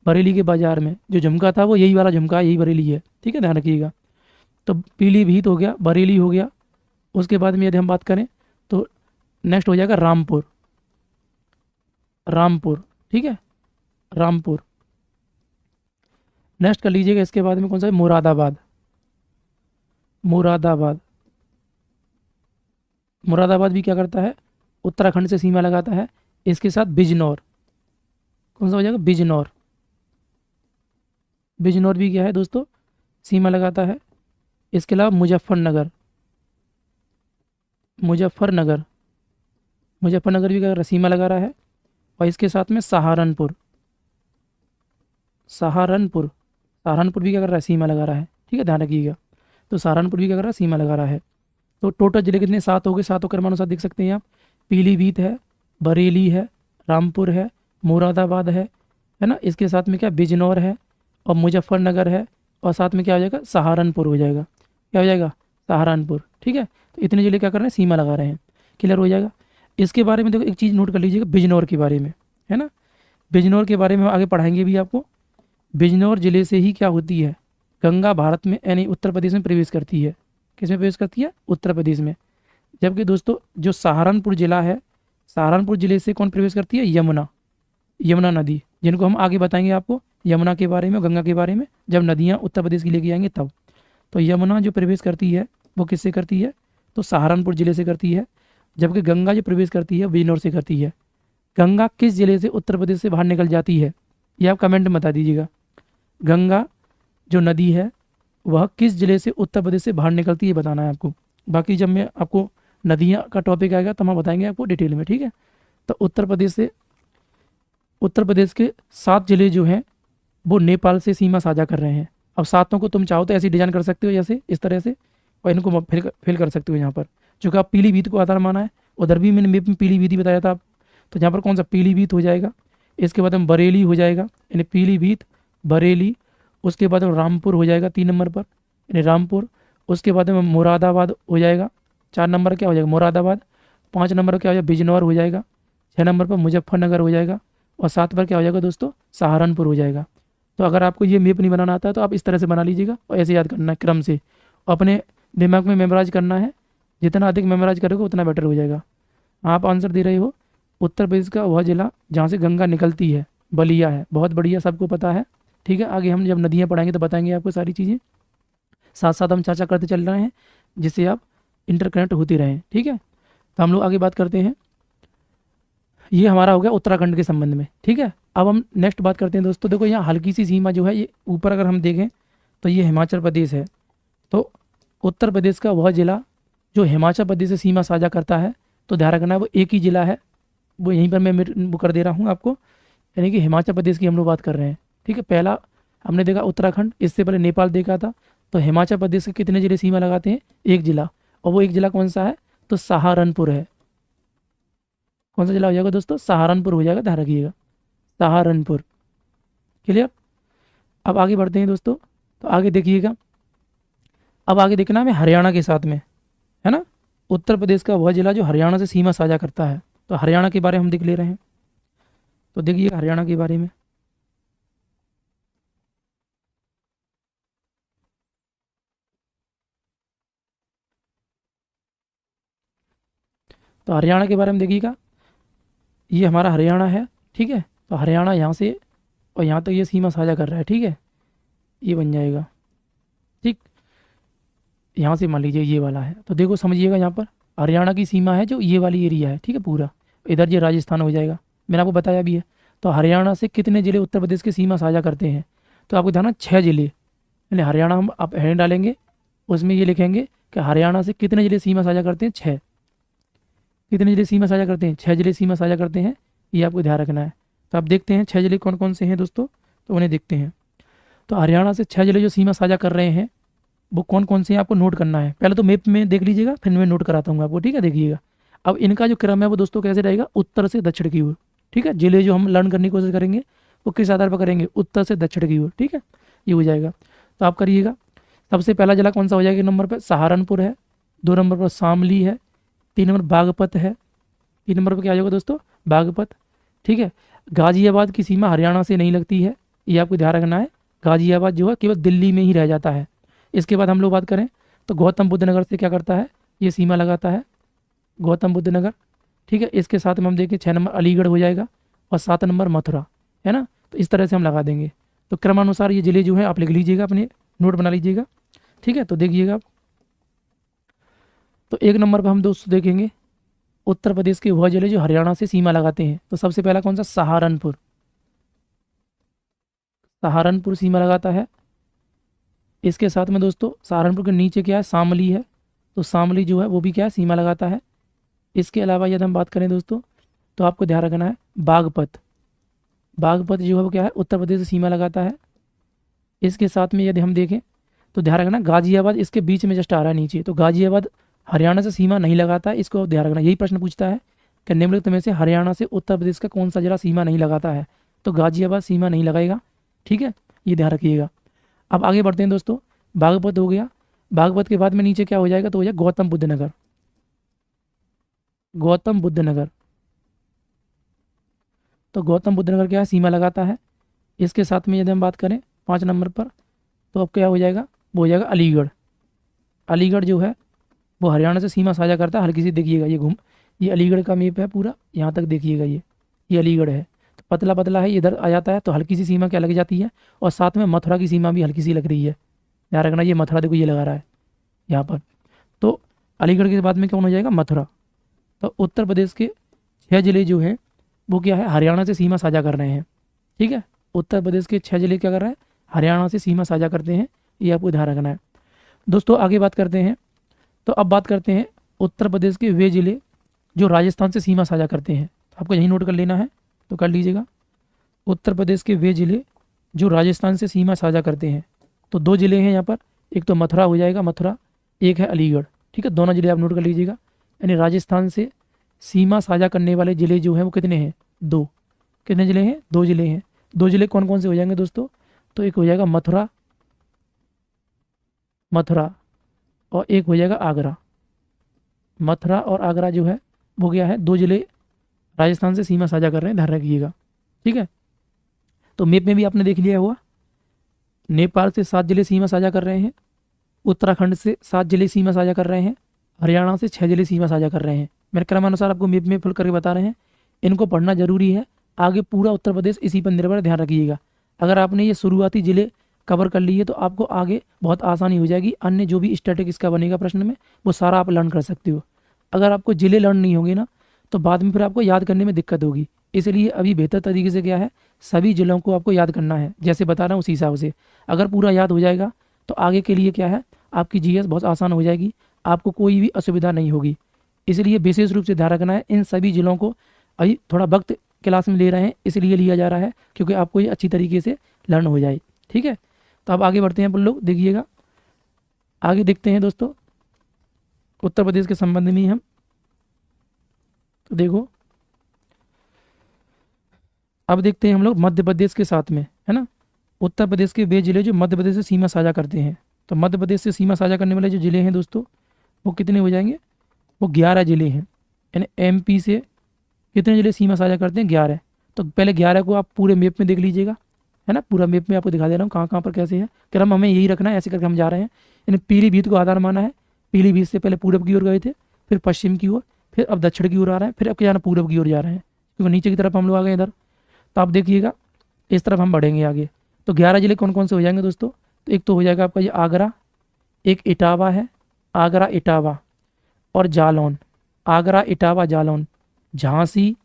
बरेली के बाजार में जो झुमका था वो यही वाला झुमका, यही बरेली है। ठीक है, ध्यान रखिएगा। तो पीलीभीत हो गया, बरेली हो गया। उसके बाद में यदि हम बात करें तो नेक्स्ट हो जाएगा रामपुर। रामपुर, ठीक है, रामपुर। नेक्स्ट कर लीजिएगा, इसके बाद में कौन सा है? मुरादाबाद। मुरादाबाद, मुरादाबाद भी क्या करता है? उत्तराखंड से सीमा लगाता है। इसके साथ बिजनौर, कौन सा हो जाएगा? बिजनौर। बिजनौर भी क्या है दोस्तों? सीमा लगाता है। इसके अलावा मुजफ्फरनगर, मुजफ्फरनगर, मुजफ्फरनगर भी क्या कर रहा है? सीमा लगा रहा है। और इसके साथ में सहारनपुर, सहारनपुर, सहारनपुर भी क्या कर रहा है? सीमा लगा रहा है। ठीक है, ध्यान रखिएगा। तो सहारनपुर भी क्या कर रहा है? सीमा लगा रहा है। तो टोटल जिले कितने? 7 हो गए। 7 क्रमानुसार देख सकते हैं आप। पीलीभीत है, बरेली है, रामपुर है, मुरादाबाद है ना। इसके साथ में क्या? बिजनौर है और मुजफ्फरनगर है, और साथ में क्या हो जाएगा? सहारनपुर हो जाएगा। क्या हो जाएगा? सहारनपुर। ठीक है, तो इतने जिले क्या कर रहे हैं? सीमा लगा रहे हैं। क्लियर हो जाएगा। इसके बारे में देखो एक चीज़ नोट कर लीजिएगा, बिजनौर के बारे में, है ना। बिजनौर के बारे में आगे पढ़ाएंगे भी आपको। बिजनौर जिले से ही क्या होती है? गंगा भारत में यानी उत्तर प्रदेश में प्रवेश करती है। किस में प्रवेश करती है? उत्तर प्रदेश में। जबकि दोस्तों जो सहारनपुर जिला है, सहारनपुर जिले से कौन प्रवेश करती है? यमुना, यमुना नदी, जिनको हम आगे बताएंगे आपको, यमुना के बारे में, गंगा के बारे में जब नदियाँ उत्तर प्रदेश की लेके आएंगे तब। तो यमुना जो प्रवेश करती है वो किससे करती है, तो सहारनपुर ज़िले से करती है। जबकि गंगा जो प्रवेश करती है बिजनौर से करती है। गंगा किस ज़िले से उत्तर प्रदेश से बाहर निकल जाती है, ये आप कमेंट में बता दीजिएगा। गंगा जो नदी है वह किस ज़िले से उत्तर प्रदेश से बाहर निकलती है बताना है आपको। बाकी जब मैं आपको नदियाँ का टॉपिक आएगा तो हम बताएंगे आपको डिटेल में, ठीक है। तो उत्तर प्रदेश के 7 जिले जो हैं वो नेपाल से सीमा साझा कर रहे हैं। अब सातों को तुम चाहो तो ऐसी डिजाइन कर सकते हो जैसे इस तरह से, और इनको फिल कर सकते हो यहाँ पर। चूँकि आप पीलीभीत को आधार माना है, उधर भी मैंने मेप में पीलीभीत ही बताया था। तो यहाँ पर कौन सा पीलीभीत हो जाएगा, इसके बाद में बरेली हो जाएगा, यानी पीलीभीत बरेली। उसके बाद में रामपुर हो जाएगा 3 नंबर पर, यानी रामपुर। उसके बाद में मुरादाबाद हो जाएगा, 4 नंबर क्या हो जाएगा मुरादाबाद। 5 नंबर क्या हो जाएगा बिजनौर हो जाएगा। 6 नंबर पर मुजफ्फरनगर हो जाएगा। और 7 पर क्या हो जाएगा दोस्तों सहारनपुर हो जाएगा। तो अगर आपको ये मैप नहीं बनाना आता है तो आप इस तरह से बना लीजिएगा और ऐसे याद करना है क्रम से, और अपने दिमाग में मेमोराइज करना है। जितना अधिक मेमोराइज करोगे उतना बेटर हो जाएगा। आप आंसर दे रहे हो उत्तर प्रदेश का वह जिला जहाँ से गंगा निकलती है बलिया है। बहुत बढ़िया, सबको पता है, ठीक है। आगे हम जब नदियाँ पढ़ाएंगे तो बताएंगे आपको सारी चीज़ें। साथ साथ हम चर्चा करते चल रहे हैं जिससे आप इंटरकनेक्ट होती रहें, ठीक है। तो हम लोग आगे बात करते हैं। ये हमारा हो गया उत्तराखंड के संबंध में, ठीक है। अब हम नेक्स्ट बात करते हैं दोस्तों। देखो यहाँ हल्की सी सीमा जो है ये ऊपर अगर हम देखें तो ये हिमाचल प्रदेश है। तो उत्तर प्रदेश का वह ज़िला जो हिमाचल प्रदेश से सीमा साझा करता है, तो ध्यान रखना है वो एक ही ज़िला है। वो यहीं पर मैं वो कर दे रहा हूँ आपको, यानी कि हिमाचल प्रदेश की हम लोग बात कर रहे हैं, ठीक है। पहला हमने देखा उत्तराखंड, इससे पहले नेपाल देखा था। तो हिमाचल प्रदेश के कितने ज़िले सीमा लगाते हैं, एक ज़िला। और वो एक ज़िला कौन सा है, तो सहारनपुर है। कौन सा जिला हो जाएगा दोस्तों, सहारनपुर हो जाएगा, ध्यान रखिएगा सहारनपुर। क्लियर। अब आगे बढ़ते हैं दोस्तों। तो आगे देखिएगा, अब आगे देखना है हरियाणा के साथ में, है ना। उत्तर प्रदेश का वह जिला जो हरियाणा से सीमा साझा करता है। तो हरियाणा के बारे में हम देख ले रहे हैं। तो देखिए हरियाणा के बारे में, तो हरियाणा के बारे में देखिएगा। ये हमारा हरियाणा है, ठीक है। तो हरियाणा यहाँ से और यहाँ तक ये सीमा साझा कर रहा है, ठीक है। ये बन जाएगा, ठीक। यहाँ से मान लीजिए ये वाला है। तो देखो समझिएगा, यहाँ पर हरियाणा की सीमा है जो ये वाली एरिया है, ठीक है पूरा। इधर ये राजस्थान हो जाएगा, मैंने आपको बताया भी है। तो हरियाणा से कितने ज़िले उत्तर प्रदेश की सीमा साझा करते हैं, तो आपको ध्यान 6 ज़िले, यानी हरियाणा हम आप हेडिंग डालेंगे, उसमें ये लिखेंगे कि हरियाणा से कितने ज़िले सीमा साझा करते हैं, 6। कितने ज़िले सीमा साझा करते हैं, 6 ज़िले सीमा साझा करते हैं, ये आपको ध्यान रखना है। तो आप देखते हैं 6 ज़िले कौन कौन से हैं दोस्तों, तो उन्हें देखते हैं। तो हरियाणा से 6 ज़िले जो सीमा साझा कर रहे हैं वो कौन कौन से हैं आपको नोट करना है। पहले तो मैप में देख लीजिएगा, फिर मैं नोट कराता हूँ आपको, ठीक है। देखिएगा अब इनका जो क्रम है वो दोस्तों कैसे रहेगा, उत्तर से दक्षिण की ओर, ठीक है। जिले जो हम लर्न करने की कोशिश करेंगे वो किस आधार पर करेंगे, उत्तर से दक्षिण की ओर, ठीक है। ये हो जाएगा। तो आप करिएगा, सबसे पहला जिला कौन सा हो जाएगा, 1 नंबर पर सहारनपुर है, 2 नंबर पर शामली है, 3 नंबर बागपत है, 3 नंबर पर क्या आ जाएगा दोस्तों, बागपत, ठीक है। गाजियाबाद की सीमा हरियाणा से नहीं लगती है, ये आपको ध्यान रखना है। गाजियाबाद जो है केवल दिल्ली में ही रह जाता है। इसके बाद हम लोग बात करें तो गौतम बुद्ध नगर से क्या करता है, ये सीमा लगाता है, गौतम बुद्ध नगर, ठीक है। इसके साथ में हम देखें 6 नंबर अलीगढ़ हो जाएगा और 7 नंबर मथुरा, है ना। तो इस तरह से हम लगा देंगे। तो क्रमानुसार ये जिले जो है आप लिख लीजिएगा, अपने नोट बना लीजिएगा, ठीक है। तो देखिएगा आप, तो 1 नंबर पर हम दोस्तों देखेंगे उत्तर प्रदेश के वह जिले जो हरियाणा से सीमा लगाते हैं। तो सबसे पहला कौन सा, सहारनपुर। सहारनपुर सीमा लगाता है। इसके साथ में दोस्तों सहारनपुर के नीचे क्या है, शामली है। तो शामली जो है वो भी क्या है, सीमा लगाता है। इसके अलावा यदि हम बात करें दोस्तों तो आपको ध्यान रखना है बागपत। बागपत जो है वो क्या है, उत्तर प्रदेश से सीमा लगाता है। इसके साथ में यदि हम देखें तो ध्यान रखना गाजियाबाद इसके बीच में जस्ट आ रहा है नीचे। तो गाजियाबाद हरियाणा से सीमा नहीं लगाता है, इसको ध्यान रखना। यही प्रश्न पूछता है कि निम्नलिखित में से हरियाणा से उत्तर प्रदेश का कौन सा जिला सीमा नहीं लगाता है, तो गाजियाबाद सीमा नहीं लगाएगा, ठीक है। ये ध्यान रखिएगा। अब आगे बढ़ते हैं दोस्तों, बागपत हो गया। बागपत के बाद में नीचे क्या हो जाएगा, तो हो जाएगा गौतम बुद्ध नगर। गौतम बुद्ध नगर, तो गौतम बुद्ध नगर क्या है, सीमा लगाता है। इसके साथ में यदि हम बात करें 5 नंबर पर, तो अब क्या हो जाएगा, वो हो जाएगा अलीगढ़। अलीगढ़ जो है वो हरियाणा से सीमा साझा करता है। हल्की सी देखिएगा, ये अलीगढ़ का मैप है पूरा, यहाँ तक देखिएगा, ये अलीगढ़ है। तो पतला पतला है, इधर आ जाता है तो हल्की सी सीमा क्या लग जाती है, और साथ में मथुरा की सीमा भी हल्की सी लग रही है। ध्यान रखना, ये मथुरा देखो ये लगा रहा है यहाँ पर। तो अलीगढ़ के बाद में कौन हो जाएगा, मथुरा। तो उत्तर प्रदेश के 6 जिले जो हैं वो क्या है, हरियाणा से सीमा साझा कर रहे हैं। ठीक है, उत्तर प्रदेश के 6 जिले क्या कर रहे हैं, हरियाणा से सीमा साझा करते हैं, ये आपको ध्यान रखना है। दोस्तों आगे बात करते हैं। तो अब बात करते हैं उत्तर प्रदेश के वे जिले जो राजस्थान से सीमा साझा करते हैं। तो आपको यही नोट कर लेना है, तो कर लीजिएगा। उत्तर प्रदेश के वे जिले जो राजस्थान से सीमा साझा करते हैं, तो 2 जिले हैं यहाँ पर, एक तो मथुरा हो जाएगा, मथुरा, एक है अलीगढ़। ठीक है, दोनों जिले आप नोट कर लीजिएगा। यानी राजस्थान से सीमा साझा करने वाले जिले जो हैं वो कितने हैं, 2। कितने जिले हैं, 2 जिले हैं। 2 जिले कौन कौन से हो जाएंगे दोस्तों, तो एक हो जाएगा मथुरा, मथुरा, और एक हो जाएगा आगरा। मथुरा और आगरा जो है वो क्या है, 2 जिले राजस्थान से सीमा साझा कर रहे हैं, ध्यान रखिएगा। ठीक है, तो मैप में भी आपने देख लिया हुआ, नेपाल से 7 जिले सीमा साझा कर रहे हैं, उत्तराखंड से 7 जिले सीमा साझा कर रहे हैं, हरियाणा से 6 जिले सीमा साझा कर रहे हैं। मेरे क्रमानुसार आपको मैप में फुल करके बता रहे हैं, इनको पढ़ना जरूरी है। आगे पूरा उत्तर प्रदेश इसी पर निर्भर, ध्यान रखिएगा। अगर आपने ये शुरुआती जिले कवर कर लिए तो आपको आगे बहुत आसानी हो जाएगी। अन्य जो भी स्टैटिक इसका बनेगा प्रश्न में वो सारा आप लर्न कर सकते हो। अगर आपको जिले लर्न नहीं होंगे ना तो बाद में फिर आपको याद करने में दिक्कत होगी। इसलिए अभी बेहतर तरीके से क्या है, सभी जिलों को आपको याद करना है, जैसे बता रहा हूँ उसी हिसाब से। अगर पूरा याद हो जाएगा तो आगे के लिए क्या है, आपकी जीएस बहुत आसान हो जाएगी, आपको कोई भी असुविधा नहीं होगी। इसलिए विशेष रूप से ध्यान रखना है, इन सभी जिलों को अभी थोड़ा वक्त क्लास में ले रहे हैं, इसलिए लिया जा रहा है क्योंकि आपको ये अच्छी तरीके से लर्न हो जाए। ठीक है, तो अब आगे बढ़ते हैं अपन लोग, देखिएगा आगे देखते हैं दोस्तों उत्तर प्रदेश के संबंध में ही हम। तो देखो अब देखते हैं हम लोग मध्य प्रदेश के साथ में, है ना। उत्तर प्रदेश के वे जिले जो मध्य प्रदेश से सीमा साझा करते हैं, तो मध्य प्रदेश से सीमा साझा करने वाले जो जिले हैं दोस्तों वो कितने हो जाएंगे, वो 11 जिले हैं। यानी एमपी से कितने जिले सीमा साझा करते हैं, 11। तो पहले 11 को आप पूरे मैप में देख लीजिएगा, है ना। पूरा मैप में आपको दिखा दे रहा हूँ कहाँ कहाँ पर कैसे है। क्रम हमें यही रखना है, ऐसे करके हम जा रहे हैं। यानी पीलीभीत को आधार माना है, पीलीभीत से पहले पूरब की ओर गए थे, फिर पश्चिम की ओर, फिर अब दक्षिण की ओर आ रहे हैं, फिर अब क्या जाना पूरब की ओर जा रहे हैं, क्योंकि नीचे की तरफ हम लोग आ गए इधर। तो आप देखिएगा इस तरफ हम बढ़ेंगे आगे। तो 11 जिले कौन कौन से हो जाएंगे दोस्तों, तो एक तो हो जाएगा आपका ये आगरा, एक इटावा है, आगरा इटावा और जालौन, आगरा इटावा जालौन, झांसी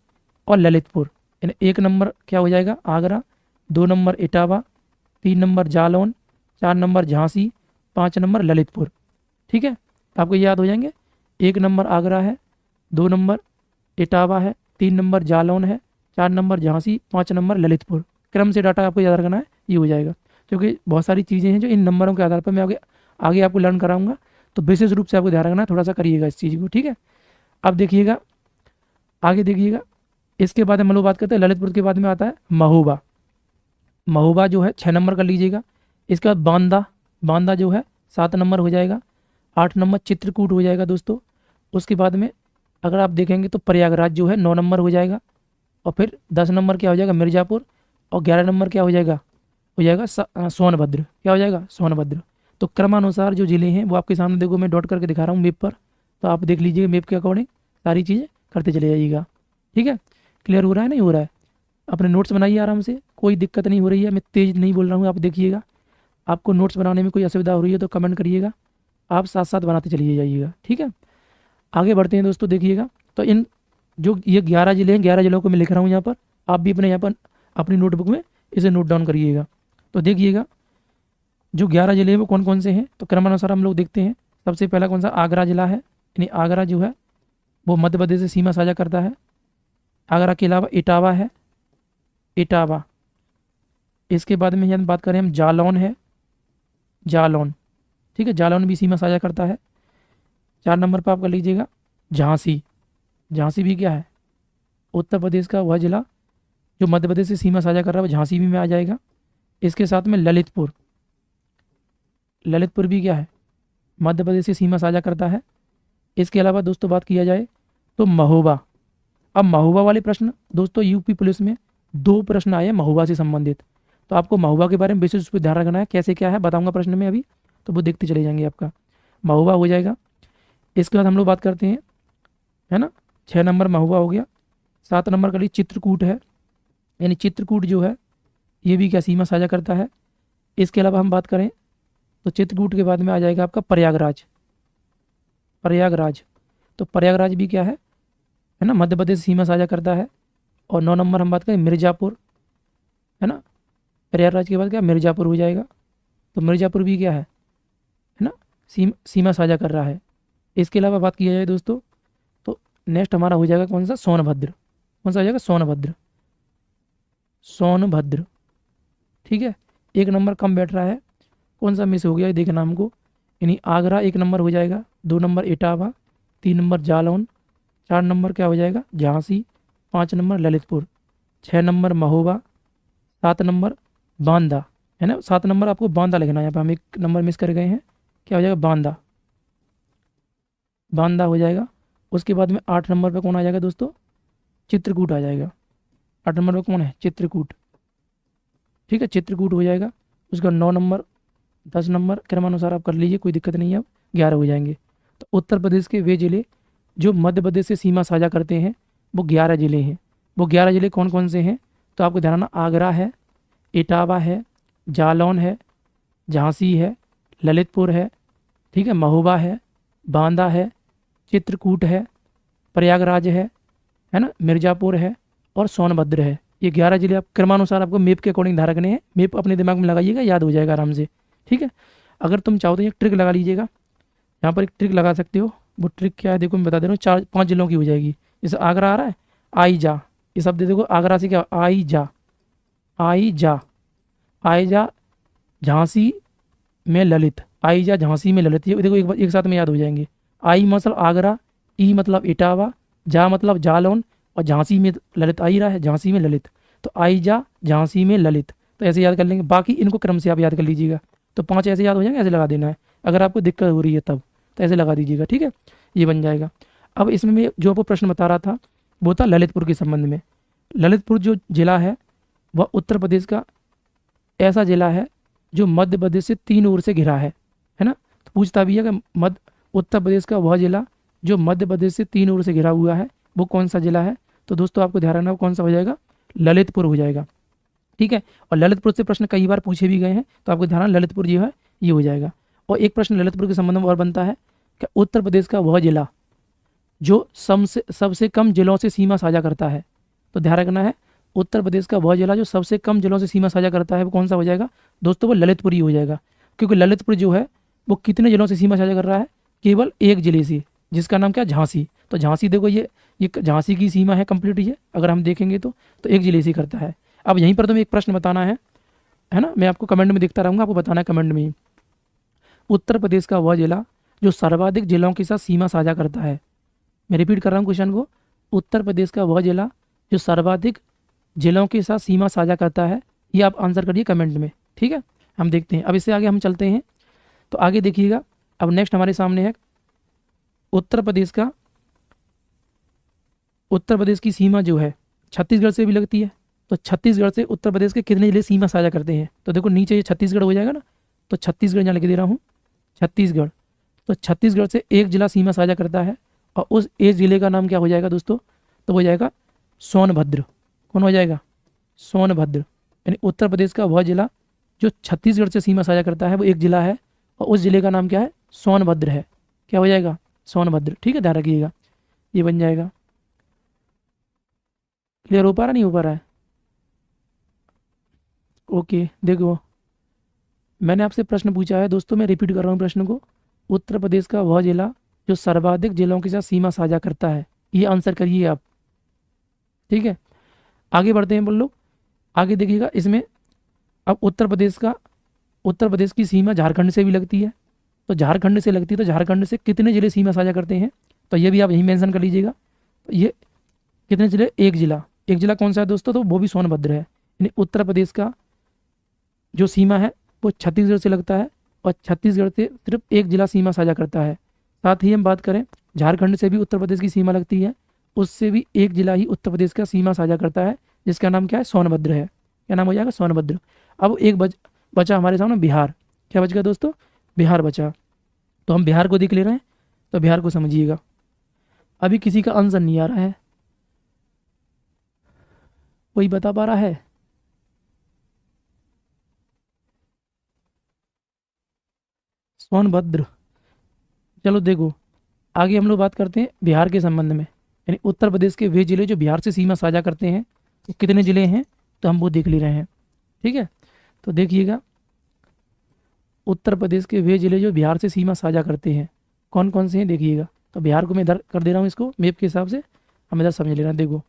और ललितपुर। यानी 1 नंबर क्या हो जाएगा Agra, 2 number Etawah, 3 number Jalaun, 4 number Jhansi, 5 number Lalitpur. ठीक है, आपको याद हो जाएंगे। 1 नंबर आगरा है, 2 नंबर इटावा है, 3 नंबर जालौन है, 4 नंबर झांसी, 5 नंबर ललितपुर। क्रम से डाटा आपको याद रखना है, ये हो जाएगा। क्योंकि बहुत सारी चीज़ें हैं जो इन नंबरों के आधार पर मैं आगे आगे आपको लर्न कराऊंगा, तो विशेष रूप से आपको ध्यान रखना है, थोड़ा सा करिएगा इस चीज़ को। ठीक है, अब देखिएगा आगे देखिएगा। इसके बाद हम लोग बात करते हैं ललितपुर के बाद में आता है महोबा। महोबा जो है 6 नंबर कर लीजिएगा। इसके बाद बांदा, बांदा जो है 7 नंबर हो जाएगा। 8 नंबर चित्रकूट हो जाएगा दोस्तों। उसके बाद में अगर आप देखेंगे तो प्रयागराज जो है 9 नंबर हो जाएगा। और फिर 10 नंबर क्या हो जाएगा मिर्ज़ापुर, और 11 नंबर क्या हो जाएगा सोनभद्र। क्या हो जाएगा सोनभद्र। तो क्रमानुसार जो जिले हैं वो आपके सामने देखो, मैं डॉट करके दिखा रहा हूँ मैप पर, तो आप देख लीजिए मैप के अकॉर्डिंग सारी चीज़ें करते चले जाइएगा। ठीक है, क्लियर हो रहा है नहीं हो रहा है, अपने नोट्स बनाइए आराम से, कोई दिक्कत नहीं हो रही है, मैं तेज़ नहीं बोल रहा हूँ, आप देखिएगा। आपको नोट्स बनाने में कोई असुविधा हो रही है तो कमेंट करिएगा, आप साथ साथ बनाते चलिए जाइएगा। ठीक है, आगे बढ़ते हैं दोस्तों, देखिएगा। तो इन जो ये 11 जिले हैं, 11 जिलों को मैं लिख रहा हूँ यहाँ पर, आप भी अपने यहाँ पर अपनी नोटबुक में इसे नोट डाउन करिएगा। तो देखिएगा जो 11 जिले हैं वो कौन कौन से हैं, तो क्रमानुसार हम लोग देखते हैं। सबसे पहला कौन सा, आगरा जिला है। यानी आगरा जो है वो मध्य प्रदेश से सीमा साझा करता है। आगरा के अलावा इटावा है, इटावा। इसके बाद में यदि बात करें हम, जालौन है, जालौन। ठीक है, जालौन भी सीमा साझा करता है। 4 नंबर पर आप कर लीजिएगा झांसी। झांसी भी क्या है, उत्तर प्रदेश का वह जिला जो मध्य प्रदेश से सीमा साझा कर रहा है, वो झांसी भी में आ जाएगा। इसके साथ में ललितपुर, ललितपुर भी क्या है, मध्य प्रदेश से सीमा साझा करता है। इसके अलावा दोस्तों बात किया जाए तो महोबा। अब महोबा वाले प्रश्न दोस्तों यूपी पुलिस में 2 प्रश्न आए हैं महोबा से संबंधित, तो आपको महोबा के बारे में विशेष रूप से ध्यान रखना है। कैसे क्या है बताऊंगा प्रश्न में अभी, तो वो देखते चले जाएंगे आपका। महोबा हो जाएगा। इसके बाद हम लोग बात करते हैं, है ना, 6 नंबर महोबा हो गया। 7 नंबर का लिए चित्रकूट है, यानी चित्रकूट जो है ये भी क्या सीमा साझा करता है। इसके अलावा हम बात करें तो चित्रकूट के बाद में आ जाएगा आपका प्रयागराज। प्रयागराज, तो प्रयागराज भी क्या है ना, मध्य प्रदेश से सीमा साझा करता है। और 9 नंबर हम बात करें मिर्ज़ापुर, है ना, प्रयागराज के बाद क्या मिर्ज़ापुर हो जाएगा। तो मिर्ज़ापुर भी क्या है ना, सीमा साझा कर रहा है। इसके अलावा बात किया जाए दोस्तों तो नेक्स्ट हमारा हो जाएगा कौन सा, सोनभद्र। कौन सा हो जाएगा, सोनभद्र। सोनभद्र, ठीक है। एक नंबर कम बैठ रहा है, कौन सा मिस हो गया ये देखना हमको। यानी आगरा 1 नंबर हो जाएगा, 2 number Etawah, 3 number Jalaun, 4 number क्या हो जाएगा Jhansi, 5 number Lalitpur, 6 number Mahoba, 7 number Banda, है ना। 7 नंबर आपको बांदा लिखना है, यहाँ पे हम 1 नंबर मिस कर गए हैं, क्या हो जाएगा बांदा। बांदा हो जाएगा। उसके बाद में 8 नंबर पे कौन आ जाएगा दोस्तों, चित्रकूट आ जाएगा। 8 नंबर पे कौन है, चित्रकूट, ठीक है, चित्रकूट हो जाएगा। उसका 9 नंबर, 10 नंबर क्रमानुसार आप कर लीजिए, कोई दिक्कत नहीं है, अब 11 हो जाएंगे। तो उत्तर प्रदेश के वे जिले जो मध्य प्रदेश से सीमा साझा करते हैं वो 11 जिले हैं। वो 11 जिले कौन कौन से हैं, तो आपको ध्यान रखना, आगरा है, इटावा है, जालौन है, झांसी है, ललितपुर है, ठीक है, महोबा है, बांदा है, चित्रकूट है, प्रयागराज है ना, मिर्ज़ापुर है और सोनभद्र है। ये 11 जिले आप क्रमानुसार आपको मैप के अकॉर्डिंग ध्यान रखने हैं। मैप अपने दिमाग में लगाइएगा, याद हो जाएगा आराम से, ठीक है। अगर तुम चाहो तो एक ट्रिक लगा लीजिएगा, यहाँ पर एक ट्रिक लगा सकते हो। वो ट्रिक क्या है देखो मैं बता दे रहा हूँ, 4-5 जिलों की हो जाएगी। जैसे आगरा आ रहा है, आई जा, ये शब्द देखो आगरा से क्या, आई जा, आई जा, आई जा, झांसी में ललित, आई जा झांसी में ललित, ये देखो एक साथ में याद हो जाएंगे। आई मतलब आगरा, ई मतलब इटावा, जा मतलब जालौन और झांसी में ललित आ ही रहा है, झांसी में ललित। तो आई जा झांसी में ललित, तो ऐसे याद कर लेंगे। बाकी इनको क्रम से आप याद कर लीजिएगा। तो 5 ऐसे याद हो जाएंगे, ऐसे लगा देना है। अगर आपको दिक्कत हो रही है तब तो ऐसे लगा दीजिएगा, ठीक है, ये बन जाएगा। अब इसमें मैं जो आपको प्रश्न बता रहा था वो था ललितपुर के संबंध में। ललितपुर जो जिला है वह उत्तर प्रदेश का ऐसा जिला है जो मध्य प्रदेश से 3 ओर से घिरा है ना। तो पूछता भी है कि मध्य उत्तर प्रदेश का वह जिला जो मध्य प्रदेश से 3 ओर से घिरा हुआ है वो कौन सा जिला है। तो दोस्तों आपको ध्यान रखना कौन सा हो जाएगा, ललितपुर हो जाएगा, ठीक है। और ललितपुर से प्रश्न कई बार पूछे भी गए हैं, तो आपको ध्यान रखना ललितपुर जो है ये हो जाएगा। और एक प्रश्न ललितपुर के संबंध में और बनता है कि उत्तर प्रदेश का वह जिला जो सबसे कम जिलों से सीमा साझा करता है। तो ध्यान रखना है, उत्तर प्रदेश का वह जिला जो सबसे कम जिलों से सीमा साझा करता है वो कौन सा हो जाएगा दोस्तों, वो ललितपुर ही हो जाएगा। क्योंकि ललितपुर जो है वो कितने जिलों से सीमा साझा कर रहा है, केवल एक जिले से, जिसका नाम क्या है, झांसी। तो झांसी देखो ये झांसी की सीमा है कंप्लीट, ये अगर हम देखेंगे तो एक जिले से करता है। अब यहीं पर तुम्हें एक प्रश्न बताना है ना, मैं आपको कमेंट में देखता रहूँगा, आपको बताना है कमेंट में ही। उत्तर प्रदेश का वह जिला जो सर्वाधिक जिलों के साथ सीमा साझा करता है। मैं रिपीट कर रहा हूँ क्वेश्चन को, उत्तर प्रदेश का वह जिला जो सर्वाधिक जिलों के साथ सीमा साझा करता है, ये आप आंसर करिए कमेंट में, ठीक है। हम देखते हैं, अब इससे आगे हम चलते हैं। तो आगे देखिएगा, अब नेक्स्ट हमारे सामने है उत्तर प्रदेश की सीमा जो है छत्तीसगढ़ से भी लगती है। तो छत्तीसगढ़ से उत्तर प्रदेश के कितने जिले सीमा साझा करते हैं, तो देखो नीचे ये छत्तीसगढ़ हो जाएगा ना, तो छत्तीसगढ़ यहाँ लिख दे रहा हूँ, छत्तीसगढ़। तो छत्तीसगढ़ से एक जिला सीमा साझा करता है और उस एक जिले का नाम क्या हो जाएगा दोस्तों, तो हो जाएगा सोनभद्र। कौन हो जाएगा, सोनभद्र। यानी उत्तर प्रदेश का वह जिला जो छत्तीसगढ़ से सीमा साझा करता है वो एक जिला है और उस जिले का नाम क्या है, सोनभद्र है। क्या हो जाएगा, सोनभद्र, ठीक है, ध्यान रखिएगा, ये बन जाएगा। क्लियर हो पा रहा, नहीं हो पा रहा है, ओके। देखो मैंने आपसे प्रश्न पूछा है दोस्तों, मैं रिपीट कर रहा हूँ प्रश्न को, उत्तर प्रदेश का वह जिला जो सर्वाधिक जिलों के साथ सीमा साझा करता है, ये आंसर करिए आप, ठीक है। आगे बढ़ते हैं बोल लो, आगे देखिएगा इसमें। अब उत्तर प्रदेश की सीमा झारखंड से भी लगती है। तो झारखंड से लगती है, तो झारखंड से कितने जिले सीमा साझा करते हैं, तो ये भी आप यहीं मेंशन कर लीजिएगा। तो ये कितने जिले, एक जिला कौन सा है दोस्तों, तो वो भी सोनभद्र है। यानी उत्तर प्रदेश का जो सीमा है वो छत्तीसगढ़ से लगता है और छत्तीसगढ़ से सिर्फ एक जिला सीमा साझा करता है। साथ ही हम बात करें झारखंड से भी उत्तर प्रदेश की सीमा लगती है, उससे भी एक जिला ही उत्तर प्रदेश का सीमा साझा करता है, जिसका नाम क्या है, सोनभद्र है। क्या नाम हो जाएगा, सोनभद्र। अब एक बचा हमारे सामने बिहार। क्या बच गया दोस्तों, बिहार बचा। तो हम बिहार को देख ले रहे हैं, तो बिहार को समझिएगा। अभी किसी का आंसर नहीं आ रहा है, कोई बता पा रहा है? सोनभद्र। चलो देखो, आगे हम लोग बात करते हैं बिहार के संबंध में, यानी उत्तर प्रदेश के वे जिले जो बिहार से सीमा साझा करते हैं, तो कितने जिले हैं, तो हम वो देख ले रहे हैं। ठीक है, तो देखिएगा, उत्तर प्रदेश के वे जिले जो बिहार से सीमा साझा करते हैं कौन कौन से हैं, देखिएगा। तो बिहार को मैं इधर कर दे रहा हूँ, इसको मैप के हिसाब से हम इधर समझ ले रहे हैं। देखो,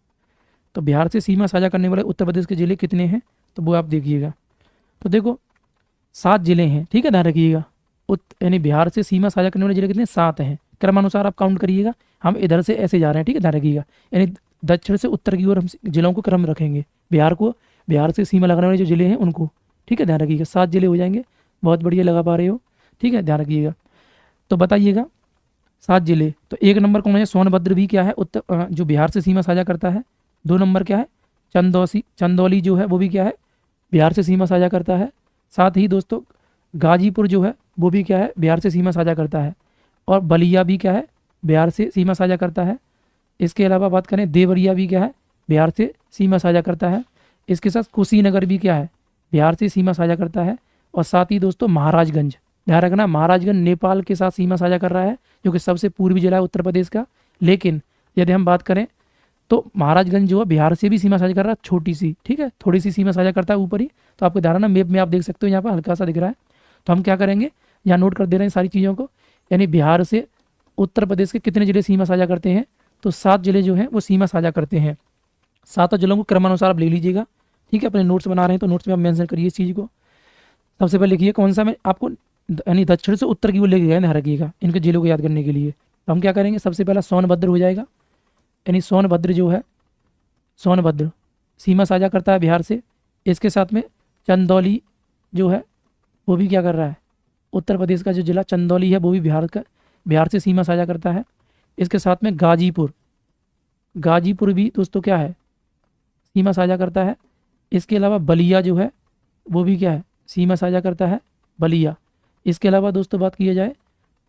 तो बिहार से सीमा साझा करने वाले उत्तर प्रदेश के जिले कितने हैं, तो वो आप देखिएगा। तो देखो 7 जिले हैं, ठीक है, ध्यान रखिएगा। यानी बिहार से सीमा साझा करने वाले जिले कितने, 7 हैं। क्रमानुसार आप काउंट करिएगा, हम इधर से ऐसे जा रहे हैं, ठीक है, ध्यान रखिएगा। यानी दक्षिण से उत्तर की ओर हम जिलों को क्रम रखेंगे, बिहार से सीमा लगाने वाले जो जिले हैं उनको, ठीक है, ध्यान रखिएगा। 7 जिले हो जाएंगे, बहुत बढ़िया लगा पा रहे हो, ठीक है, ध्यान रखिएगा। तो बताइएगा 7 जिले, तो 1 नंबर कौन है, सोनभद्र भी क्या है, जो बिहार से सीमा साझा करता है। 2 नंबर क्या है, चंदौली जो है वो भी क्या है, बिहार से सीमा साझा करता है। साथ ही दोस्तों गाजीपुर जो है वो भी क्या है, बिहार से सीमा साझा करता है। और बलिया भी क्या है, बिहार से सीमा साझा करता है। इसके अलावा बात करें देवरिया भी क्या है, बिहार से सीमा साझा करता है। इसके साथ कुशीनगर भी क्या है, बिहार से सीमा साझा करता है। और साथ ही दोस्तों महाराजगंज, ध्यान रखना, महाराजगंज नेपाल के साथ सीमा साझा कर रहा है, जो कि सबसे पूर्वी जिला है उत्तर प्रदेश का। लेकिन यदि हम बात करें तो महाराजगंज जो है बिहार से भी सीमा साझा कर रहा है, छोटी सी, ठीक है, थोड़ी सी सीमा साझा करता है ऊपर ही। तो आपको ध्यान रखना, मैप में आप देख सकते हो, यहाँ पर हल्का सा दिख रहा है। तो हम क्या करेंगे, यहाँ नोट कर दे रहे हैं सारी चीज़ों को। यानी बिहार से उत्तर प्रदेश के कितने जिले सीमा साझा करते हैं, तो 7 जिले जो हैं वो सीमा साझा करते हैं। 7 जिलों को क्रमानुसार आप ले लीजिएगा, ठीक है। अपने नोट्स बना रहे हैं तो नोट्स में आप मेंशन करिए इस चीज़ को। सबसे पहले लिखिए कौन सा, मैं आपको यानी दक्षिण से उत्तर की ओर लेके गए, ध्यान रखिएगा इनके जिलों को याद करने के लिए। तो हम क्या करेंगे, सबसे पहला सोनभद्र हो जाएगा। यानी सोनभद्र जो है, सोनभद्र सीमा साझा करता है बिहार से। इसके साथ में चंदौली जो है वो भी क्या कर रहा है, उत्तर प्रदेश का जो जिला चंदौली है वो भी बिहार से सीमा साझा करता है। इसके साथ में गाजीपुर, गाजीपुर भी दोस्तों क्या है, सीमा साझा करता है। इसके अलावा बलिया जो है वो भी क्या है, सीमा साझा करता है, बलिया। इसके अलावा दोस्तों बात किया जाए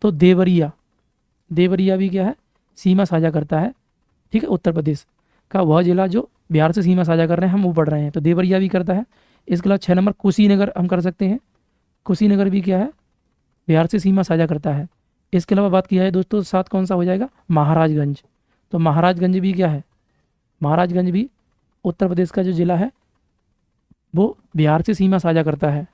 तो देवरिया, देवरिया भी क्या है, सीमा साझा करता है, ठीक है, उत्तर प्रदेश का वह जिला जो बिहार से सीमा साझा कर रहे हैं, हम वो पढ़ रहे हैं, तो देवरिया भी करता है। इसके अलावा 6 नंबर कुशीनगर हम कर सकते हैं, कुशीनगर भी क्या है, बिहार से सीमा साझा करता है। इसके अलावा बात किया है दोस्तों 7 कौन सा हो जाएगा, महाराजगंज। तो महाराजगंज भी क्या है, महाराजगंज भी उत्तर प्रदेश का जो जिला है वो बिहार से सीमा साझा करता है,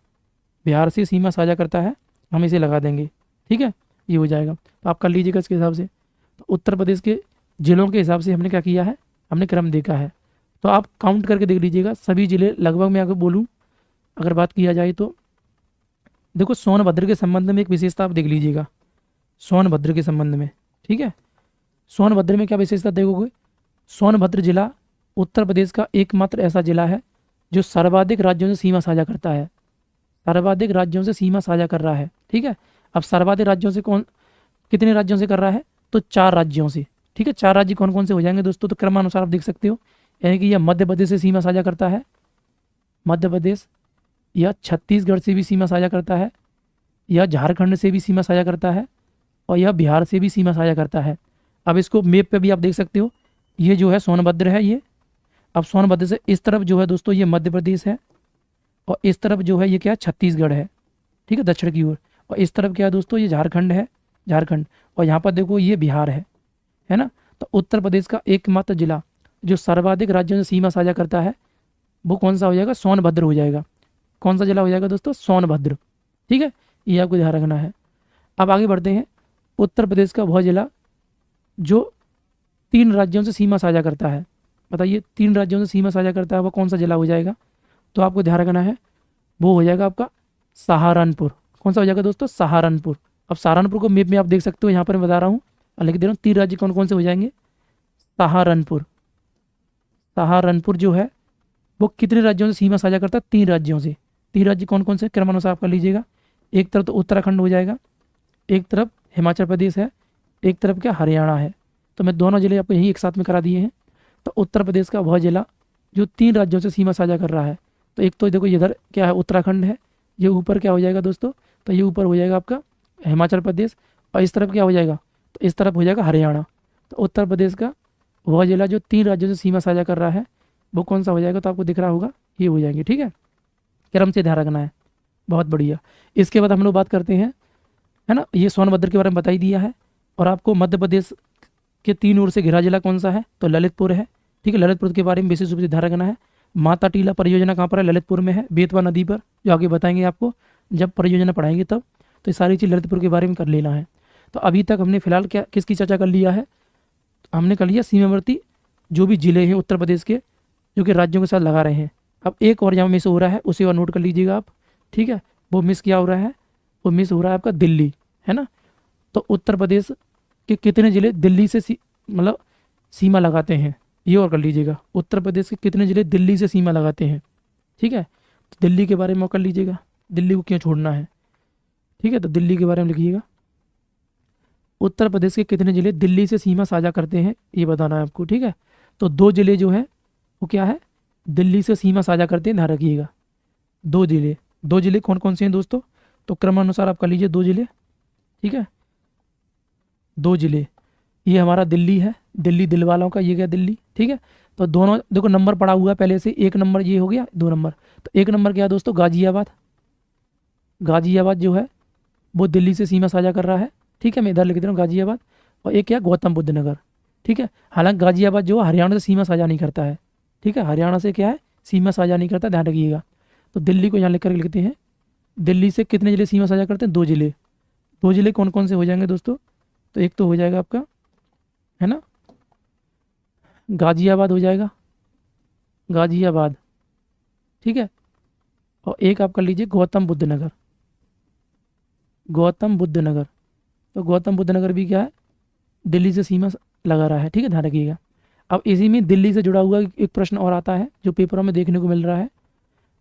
बिहार से सीमा साझा करता है, हम इसे लगा देंगे, ठीक है, ये हो जाएगा। तो आप कर लीजिएगा इसके हिसाब से। तो उत्तर प्रदेश के जिलों के हिसाब से हमने क्या किया है, हमने क्रम देखा है। तो आप काउंट करके देख लीजिएगा सभी जिले लगभग, मैं अगर बोलूँ, अगर बात किया जाए तो देखो सोनभद्र के संबंध में एक विशेषता आप देख लीजिएगा, सोनभद्र के संबंध में, ठीक है। सोनभद्र में क्या विशेषता देखोगे, सोनभद्र जिला उत्तर प्रदेश का एकमात्र ऐसा जिला है जो सर्वाधिक राज्यों से सीमा साझा करता है, सर्वाधिक राज्यों से सीमा साझा कर रहा है, ठीक है। अब सर्वाधिक राज्यों से कितने राज्यों से कर रहा है, तो 4 राज्यों से, ठीक है। 4 राज्य कौन कौन से हो जाएंगे दोस्तों, तो क्रमानुसार आप देख सकते हो। यानी कि यह मध्य प्रदेश से सीमा साझा करता है, मध्य प्रदेश, यह छत्तीसगढ़ से भी सीमा साझा करता है, यह झारखंड से भी सीमा साझा करता है, और यह बिहार से भी सीमा साझा करता है। अब इसको मैप पे भी आप देख सकते हो, ये जो है सोनभद्र है ये। अब सोनभद्र से इस तरफ जो है दोस्तों ये मध्य प्रदेश है, और इस तरफ जो है ये क्या है, छत्तीसगढ़ है, ठीक है, दक्षिण की ओर। और इस तरफ क्या है दोस्तों, ये झारखंड है, झारखंड। और यहाँ पर देखो ये बिहार है ना। तो उत्तर प्रदेश का एकमात्र जिला जो सर्वाधिक राज्यों से सीमा साझा करता है वो कौन सा हो जाएगा, सोनभद्र हो जाएगा। कौन सा जिला हो जाएगा दोस्तों, सोनभद्र, ठीक है, ये आपको ध्यान रखना है। अब आगे बढ़ते हैं, उत्तर प्रदेश का वह जिला जो 3 राज्यों से सीमा साझा करता है, बताइए 3 राज्यों से सीमा साझा करता है वो कौन सा जिला हो जाएगा, तो आपको ध्यान रखना है वो हो जाएगा आपका सहारनपुर। कौन सा हो जाएगा दोस्तों, सहारनपुर। अब सहारनपुर को मैप में आप देख सकते हो, यहाँ पर मैं बता रहा हूँ, लिख दे रहा हूँ, 3 राज्य कौन कौन से हो जाएंगे, सहारनपुर। सहारनपुर जो है वो कितने राज्यों से सीमा साझा करता है, 3 राज्यों से। 3 राज्य कौन कौन से, क्रमानुसार आप कर लीजिएगा। एक तरफ तो उत्तराखंड हो जाएगा, एक तरफ हिमाचल प्रदेश है, एक तरफ क्या हरियाणा है। तो मैं दोनों जिले आपको यही एक साथ में करा दिए हैं। तो उत्तर प्रदेश का वह जिला जो 3 राज्यों से सीमा साझा कर रहा है, तो एक तो देखो इधर क्या है, उत्तराखंड है, ये ऊपर क्या हो जाएगा दोस्तों, तो ये ऊपर हो जाएगा आपका हिमाचल प्रदेश, और इस तरफ क्या हो जाएगा, तो इस तरफ हो जाएगा हरियाणा। तो उत्तर प्रदेश का वह जिला जो 3 राज्यों से सीमा साझा कर रहा है वो कौन सा हो जाएगा, तो आपको दिख रहा होगा ये हो जाएंगे। ठीक है, क्रम से ध्यान रखना है। बहुत बढ़िया। इसके बाद हम लोग बात करते हैं, है ना, ये सोनभद्र के बारे में बता ही दिया है। और आपको मध्य प्रदेश के 3 ओर से घिरा जिला कौन सा है, तो ललितपुर है। ठीक है, ललितपुर के बारे में विशेष रूप से ध्यान रखना है। माता टीला परियोजना कहाँ पर है, ललितपुर में है, बेतवा नदी पर, जो आगे बताएंगे आपको जब परियोजना पढ़ाएंगे तब। तो ये सारी चीज़ ललितपुर के बारे में कर लेना है। तो अभी तक हमने फिलहाल क्या किसकी चर्चा कर लिया है, हमने कर लिया सीमावर्ती जो भी जिले हैं उत्तर प्रदेश के, जो कि राज्यों के साथ लगा रहे हैं। अब एक और जहाँ मिस हो रहा है उसे और नोट कर लीजिएगा आप। ठीक है, वो मिस क्या हो रहा है, वो मिस हो रहा है आपका दिल्ली, है ना। तो उत्तर प्रदेश के कितने जिले दिल्ली से मतलब सीमा लगाते हैं, ये और कर लीजिएगा। उत्तर प्रदेश के कितने जिले दिल्ली से सीमा लगाते हैं। ठीक है, तो दिल्ली के बारे में कर लीजिएगा, दिल्ली को क्यों छोड़ना है। ठीक है, तो दिल्ली के बारे में लिखिएगा। उत्तर प्रदेश के कितने जिले दिल्ली से सीमा साझा करते हैं, ये बताना है आपको। ठीक है, तो 2 जिले जो है वो क्या है, दिल्ली से सीमा साझा करते हैं, ध्यान रखिएगा। 2 जिले, 2 जिले कौन कौन से हैं दोस्तों, तो क्रमानुसार आप कर लीजिए 2 जिले। ठीक है, 2 जिले, ये हमारा दिल्ली है, दिल्ली दिल वालों का, ये गया दिल्ली। ठीक है, तो दोनों देखो नंबर पड़ा हुआ है पहले से, 1 नंबर ये हो गया, 2 नंबर। तो 1 नंबर क्या है दोस्तों, गाजियाबाद। गाजियाबाद जो है वो दिल्ली से सीमा साझा कर रहा है। ठीक है, मैं इधर लिख दे रहा हूँ गाजियाबाद। और एक क्या, गौतम बुद्ध नगर। ठीक है, हालांकि गाजियाबाद जो है हरियाणा से सीमा साझा नहीं करता है। ठीक है, हरियाणा से क्या है, सीमा साझा नहीं करता, ध्यान रखिएगा। तो दिल्ली को यहाँ लिख कर लिखते हैं, दिल्ली से कितने जिले सीमा साझा करते हैं, 2 जिले। 2 जिले कौन कौन से हो जाएंगे दोस्तों, तो एक तो हो जाएगा आपका, है ना, गाजियाबाद हो जाएगा, गाजियाबाद। ठीक है, और एक आप कर लीजिए गौतम बुद्ध नगर, गौतम बुद्ध नगर। तो गौतम बुद्ध नगर भी क्या है, दिल्ली से सीमा लगा रहा है। ठीक है, ध्यान रखिएगा। अब इसी में दिल्ली से जुड़ा हुआ एक प्रश्न और आता है जो पेपरों में देखने को मिल रहा है।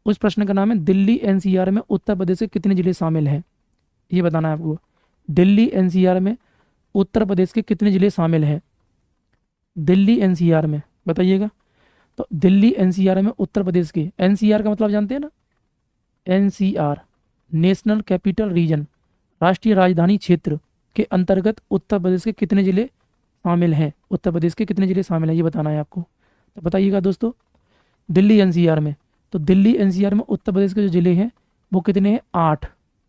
उस प्रश्न का नाम है, दिल्ली एनसीआर में उत्तर प्रदेश के कितने जिले शामिल हैं, ये बताना है आपको। दिल्ली एनसीआर में उत्तर प्रदेश के कितने जिले शामिल हैं, दिल्ली एनसीआर में बताइएगा। तो दिल्ली एनसीआर में उत्तर प्रदेश के, एनसीआर का मतलब जानते हैं ना, एनसीआर नेशनल कैपिटल रीजन, राष्ट्रीय राजधानी क्षेत्र के अंतर्गत उत्तर प्रदेश के कितने जिले शामिल हैं, उत्तर प्रदेश के कितने जिले शामिल हैं, ये बताना है आपको। तो बताइएगा दोस्तों, दिल्ली एनसीआर में, तो दिल्ली एनसीआर में उत्तर प्रदेश के जो जिले हैं वो कितने हैं, 8,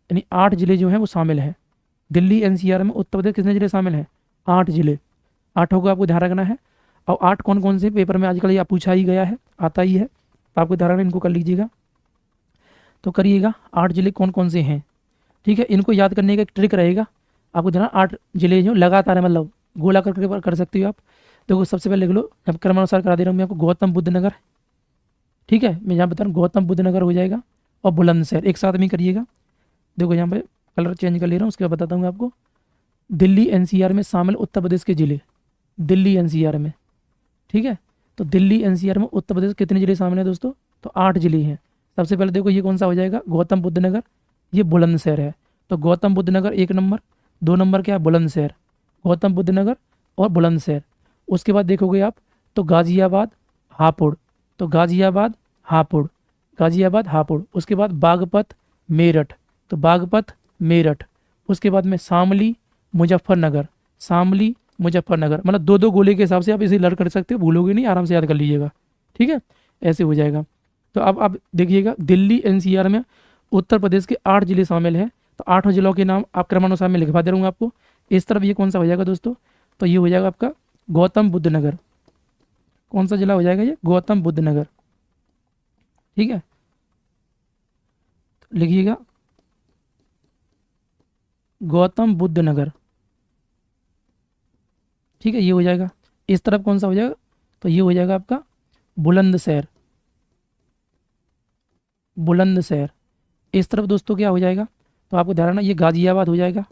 यानी 8 जिले जो हैं वो शामिल हैं। दिल्ली एनसीआर में उत्तर प्रदेश कितने जिले शामिल हैं, 8 जिले। 8 को आपको ध्यान रखना है। और 8 कौन कौन से, पेपर में आजकल ये पूछा ही गया है, आता ही है, तो आपको ध्यान रखना, इनको कर लीजिएगा। तो करिएगा 8 जिले कौन कौन से हैं। ठीक है, इनको याद करने का एक ट्रिक रहेगा आपको, ध्यान 8 जिले जो लगातार है, मतलब गोला करके कर सकते हो आप। देखो सबसे पहले लिख लो, अब क्रमानुसार करा दे रहा हूँ मैं आपको, गौतम बुद्ध नगर। ठीक है, मैं यहाँ बता रहा हूँ, गौतम बुद्ध नगर हो जाएगा, और बुलंदशहर एक साथ में करिएगा। देखो यहाँ पे कलर चेंज कर ले रहा हूँ, उसके बाद बताता हूँ आपको। दिल्ली एनसीआर में शामिल उत्तर प्रदेश के जिले, दिल्ली एनसीआर में। ठीक है, तो दिल्ली एनसीआर में उत्तर प्रदेश कितने जिले शामिल हैं दोस्तों, तो 8 जिले हैं। सबसे पहले देखो ये कौन सा हो जाएगा, गौतम बुद्ध नगर, ये बुलंदशहर है। तो गौतम बुद्ध नगर 1 नंबर, 2 नंबर क्या है, बुलंदशहर, गौतम बुद्ध नगर और बुलंदशहर। उसके बाद देखोगे आप तो गाजियाबाद, हापुड़, तो गाजियाबाद हापुड़, गाजियाबाद हापुड़। उसके बाद बागपत मेरठ, तो बागपत मेरठ। उसके बाद में शामली मुजफ्फरनगर, शामली मुजफ्फरनगर। मतलब 2-2 गोले के हिसाब से आप इसे लर्न कर सकते हो, भूलोगे नहीं, आराम से याद कर लीजिएगा। ठीक है, ऐसे हो जाएगा। तो अब आप देखिएगा, दिल्ली एनसीआर में उत्तर प्रदेश के 8 जिले शामिल हैं। तो 8 जिलों के नाम आप क्रमानुसार में लिखवा दे रहा हूँ आपको। इस तरफ ये कौन सा हो जाएगा दोस्तों, तो ये हो जाएगा आपका गौतम बुद्ध नगर। कौन सा जिला हो जाएगा ये, गौतम बुद्ध नगर। ठीक है, तो लिखिएगा गौतम बुद्ध नगर। ठीक है, ये हो जाएगा। इस तरफ कौन सा हो जाएगा, तो ये हो जाएगा आपका बुलंदशहर, बुलंदशहर। इस तरफ दोस्तों क्या हो जाएगा, तो आपको ध्यान रखना, ये गाजियाबाद हो जाएगा,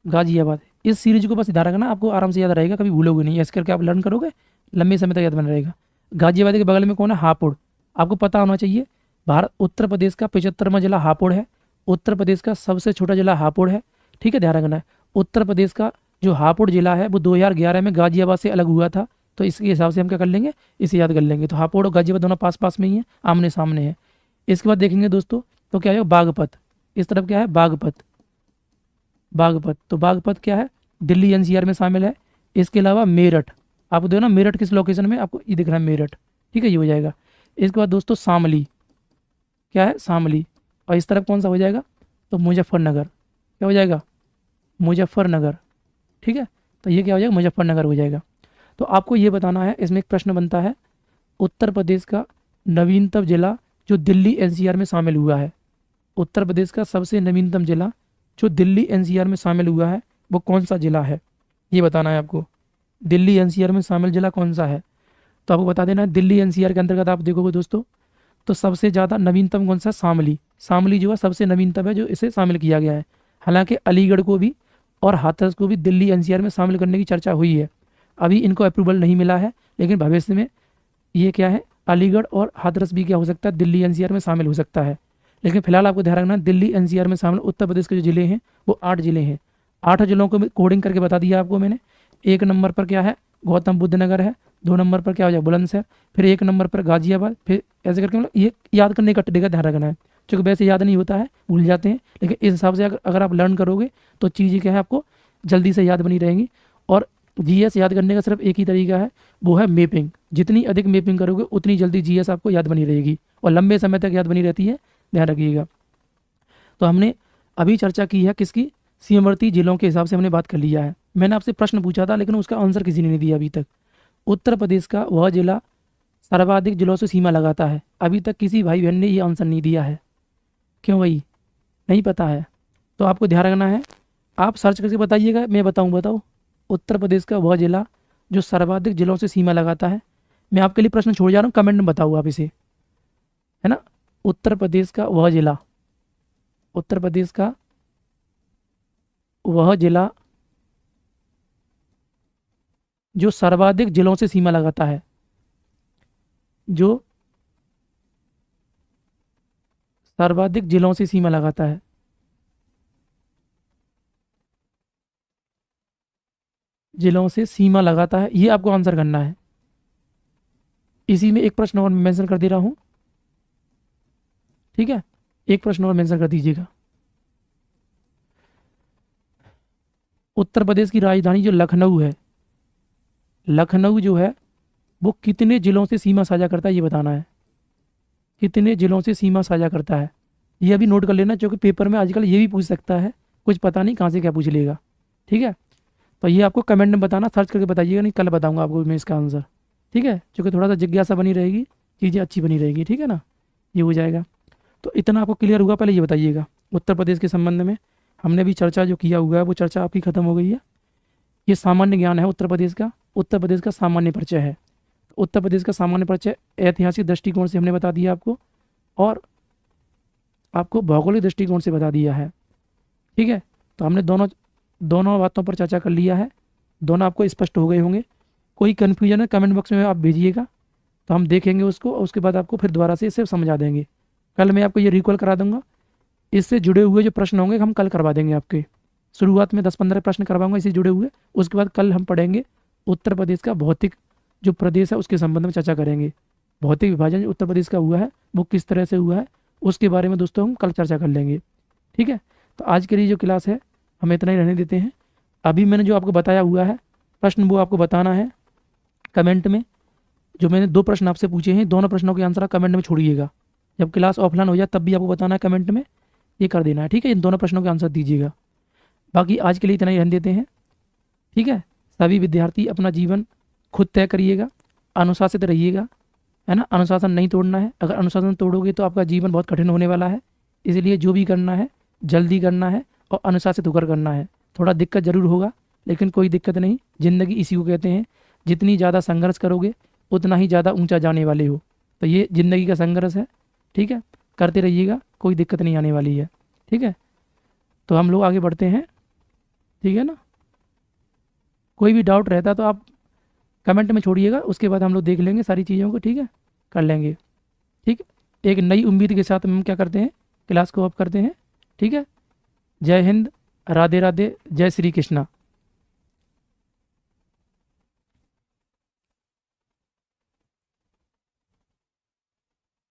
गाजियाबाद। इस सीरीज को बस ध्यान रखना, आपको आराम से याद रहेगा, कभी भूलोगे नहीं। ऐसे करके आप लर्न करोगे, लंबे समय तक याद बना रहेगा। गाजियाबाद के बगल में कौन है, हापुड़। आपको पता होना चाहिए, भारत उत्तर प्रदेश का 75वां जिला हापुड़ है, उत्तर प्रदेश का सबसे छोटा जिला हापुड़ है। ठीक है, ध्यान रखना है। उत्तर प्रदेश का जो हापुड़ जिला है वो 2011 में गाजियाबाद से अलग हुआ था, तो इसके हिसाब से हम क्या कर लेंगे, इसे याद कर लेंगे। तो हापुड़ और गाजियाबाद दोनों पास पास में ही है, आमने सामने है। इसके बाद देखेंगे दोस्तों, तो क्या है, बागपत। इस तरफ क्या है, बागपत, बागपत। तो बागपत क्या है, दिल्ली एनसीआर में शामिल है। इसके अलावा मेरठ, आपको देखो ना मेरठ किस लोकेशन में, आपको ये दिख रहा है मेरठ, ठीक है, ये हो जाएगा। इसके बाद दोस्तों शामली, क्या है शामली, और इस तरफ कौन सा हो जाएगा, तो मुजफ्फरनगर, क्या हो जाएगा, मुजफ्फरनगर, ठीक है। तो ये क्या हो जाएगा, मुजफ्फरनगर हो जाएगा। तो आपको ये बताना है, इसमें एक प्रश्न बनता है, उत्तर प्रदेश का नवीनतम जिला जो दिल्ली एनसीआर में शामिल हुआ है, उत्तर प्रदेश का सबसे नवीनतम जिला जो दिल्ली एनसीआर में शामिल हुआ है वो कौन सा जिला है, ये बताना है आपको। दिल्ली एनसीआर में शामिल जिला कौन सा है, तो आपको बता देना है। दिल्ली एनसीआर के अंतर्गत आप देखोगे दोस्तों, तो सबसे ज़्यादा नवीनतम कौन सा, शामली, शामली जो है सबसे नवीनतम है जो इसे शामिल किया गया है। हालांकि अलीगढ़ को भी और हाथरस को भी दिल्ली एनसीआर में शामिल करने की चर्चा हुई है, अभी इनको अप्रूवल नहीं मिला है, लेकिन भविष्य में ये क्या है, अलीगढ़ और हाथरस भी क्या हो सकता है, दिल्ली एनसीआर में शामिल हो सकता है। लेकिन फिलहाल आपको ध्यान रखना, दिल्ली एनसीआर में शामिल उत्तर प्रदेश के जो जिले हैं वो 8 जिले हैं। 8 जिलों को कोडिंग करके बता दिया आपको मैंने। 1 नंबर पर क्या है, गौतम बुद्ध नगर है। 2 नंबर पर क्या हो जाए, बुलंदशहर। फिर 1 नंबर पर गाजियाबाद। फिर ऐसे करके मतलब ये याद करने का तरीका ध्यान रखना है, क्योंकि वैसे याद नहीं होता है, भूल जाते हैं, लेकिन इस हिसाब से अगर आप लर्न करोगे तो चीज़ें क्या है आपको जल्दी से याद बनी रहेंगी। और जीएस याद करने का सिर्फ एक ही तरीका है, वो है मैपिंग। जितनी अधिक मैपिंग करोगे उतनी जल्दी जीएस आपको याद बनी रहेगी और लंबे समय तक याद बनी रहती है, ध्यान रखिएगा। तो हमने अभी चर्चा की है किसकी, सीमावर्ती जिलों के हिसाब से हमने बात कर लिया है। मैंने आपसे प्रश्न पूछा था लेकिन उसका आंसर किसी ने नहीं दिया अभी तक। उत्तर प्रदेश का वह जिला सर्वाधिक जिलों से सीमा लगाता है, अभी तक किसी भाई बहन ने ये आंसर नहीं दिया है। क्यों भाई, नहीं पता है? तो आपको ध्यान रखना है, आप सर्च करके बताइएगा, मैं बताऊँ। उत्तर प्रदेश का वह जिला जो सर्वाधिक जिलों से सीमा लगाता है। मैं आपके लिए प्रश्न छोड़ जा रहा हूँ, कमेंट में बताओ आप इसे, है ना। उत्तर प्रदेश का वह जिला, उत्तर प्रदेश का वह जिला जो सर्वाधिक जिलों से सीमा लगाता है, जो सर्वाधिक जिलों से सीमा लगाता है, जिलों से सीमा लगाता है, ये आपको आंसर करना है। इसी में एक प्रश्न और मेंशन कर दे रहा हूं, ठीक है, एक प्रश्न और मेंशन कर दीजिएगा। उत्तर प्रदेश की राजधानी जो लखनऊ है, लखनऊ जो है वो कितने जिलों से सीमा साझा करता है, ये बताना है। कितने जिलों से सीमा साझा करता है, ये अभी नोट कर लेना, क्योंकि पेपर में आजकल ये भी पूछ सकता है, कुछ पता नहीं कहाँ से क्या पूछ लेगा, ठीक है। तो ये आपको कमेंट में बताना, सर्च करके बताइएगा, नहीं कल बताऊंगा आपको मैं इसका आंसर, ठीक है, क्योंकि थोड़ा सा जिज्ञासा बनी रहेगी, चीज़ें अच्छी बनी रहेगी, ठीक है ना, ये हो जाएगा। तो इतना आपको क्लियर हुआ, पहले ये बताइएगा उत्तर प्रदेश के संबंध में हमने भी चर्चा जो किया हुआ है वो चर्चा आपकी खत्म हो गई है। ये सामान्य ज्ञान है उत्तर प्रदेश का, उत्तर प्रदेश का सामान्य परिचय है। उत्तर प्रदेश का सामान्य परिचय ऐतिहासिक दृष्टिकोण से हमने बता दिया आपको, और आपको भौगोलिक दृष्टिकोण से बता दिया है, ठीक है। तो हमने दोनों दोनों बातों पर चर्चा कर लिया है, दोनों आपको स्पष्ट हो गए होंगे। कोई कन्फ्यूजन है कमेंट बॉक्स में आप भेजिएगा, तो हम देखेंगे उसको, और उसके बाद आपको फिर दोबारा से इसे समझा देंगे। कल मैं आपको ये रिकॉल करा दूंगा, इससे जुड़े हुए जो प्रश्न होंगे हम कल करवा देंगे आपके। शुरुआत में 10-15 प्रश्न करवाऊंगा इससे जुड़े हुए, उसके बाद कल हम पढ़ेंगे उत्तर प्रदेश का भौतिक जो प्रदेश है उसके संबंध में चर्चा करेंगे। भौतिक विभाजन जो उत्तर प्रदेश का हुआ है वो किस तरह से हुआ है उसके बारे में दोस्तों हम कल चर्चा कर लेंगे, ठीक है। तो आज के लिए जो क्लास है हमें इतना ही रहने देते हैं। अभी मैंने जो आपको बताया हुआ है प्रश्न वो आपको बताना है कमेंट में। जो मैंने 2 प्रश्न आपसे पूछे हैं, दोनों प्रश्नों के आंसर आप कमेंट में छोड़िएगा। जब क्लास ऑफलाइन हो जाए तब भी आपको बताना है कमेंट में, ये कर देना है, ठीक है। इन दोनों प्रश्नों के आंसर दीजिएगा। बाकी आज के लिए इतना ही रहने देते हैं, ठीक है। सभी विद्यार्थी अपना जीवन खुद तय करिएगा, अनुशासित रहिएगा, है ना। अनुशासन नहीं तोड़ना है, अगर अनुशासन तोड़ोगे तो आपका जीवन बहुत कठिन होने वाला है। इसलिए जो भी करना है जल्दी करना है और अनुशासित होकर करना है। थोड़ा दिक्कत जरूर होगा लेकिन कोई दिक्कत नहीं, ज़िंदगी इसी को कहते हैं, जितनी ज़्यादा संघर्ष करोगे उतना ही ज़्यादा ऊंचा जाने वाले हो। तो ये ज़िंदगी का संघर्ष है, ठीक है, करते रहिएगा, कोई दिक्कत नहीं आने वाली है, ठीक है। तो हम लोग आगे बढ़ते हैं, ठीक है ना। कोई भी डाउट रहता तो आप कमेंट में छोड़िएगा, उसके बाद हम लोग देख लेंगे सारी चीज़ों को, ठीक है, कर लेंगे, ठीक है। एक नई उम्मीद के साथ हम क्या करते हैं, क्लास को ऑफ करते हैं, ठीक है। जय हिंद, राधे राधे, जय श्री कृष्णा।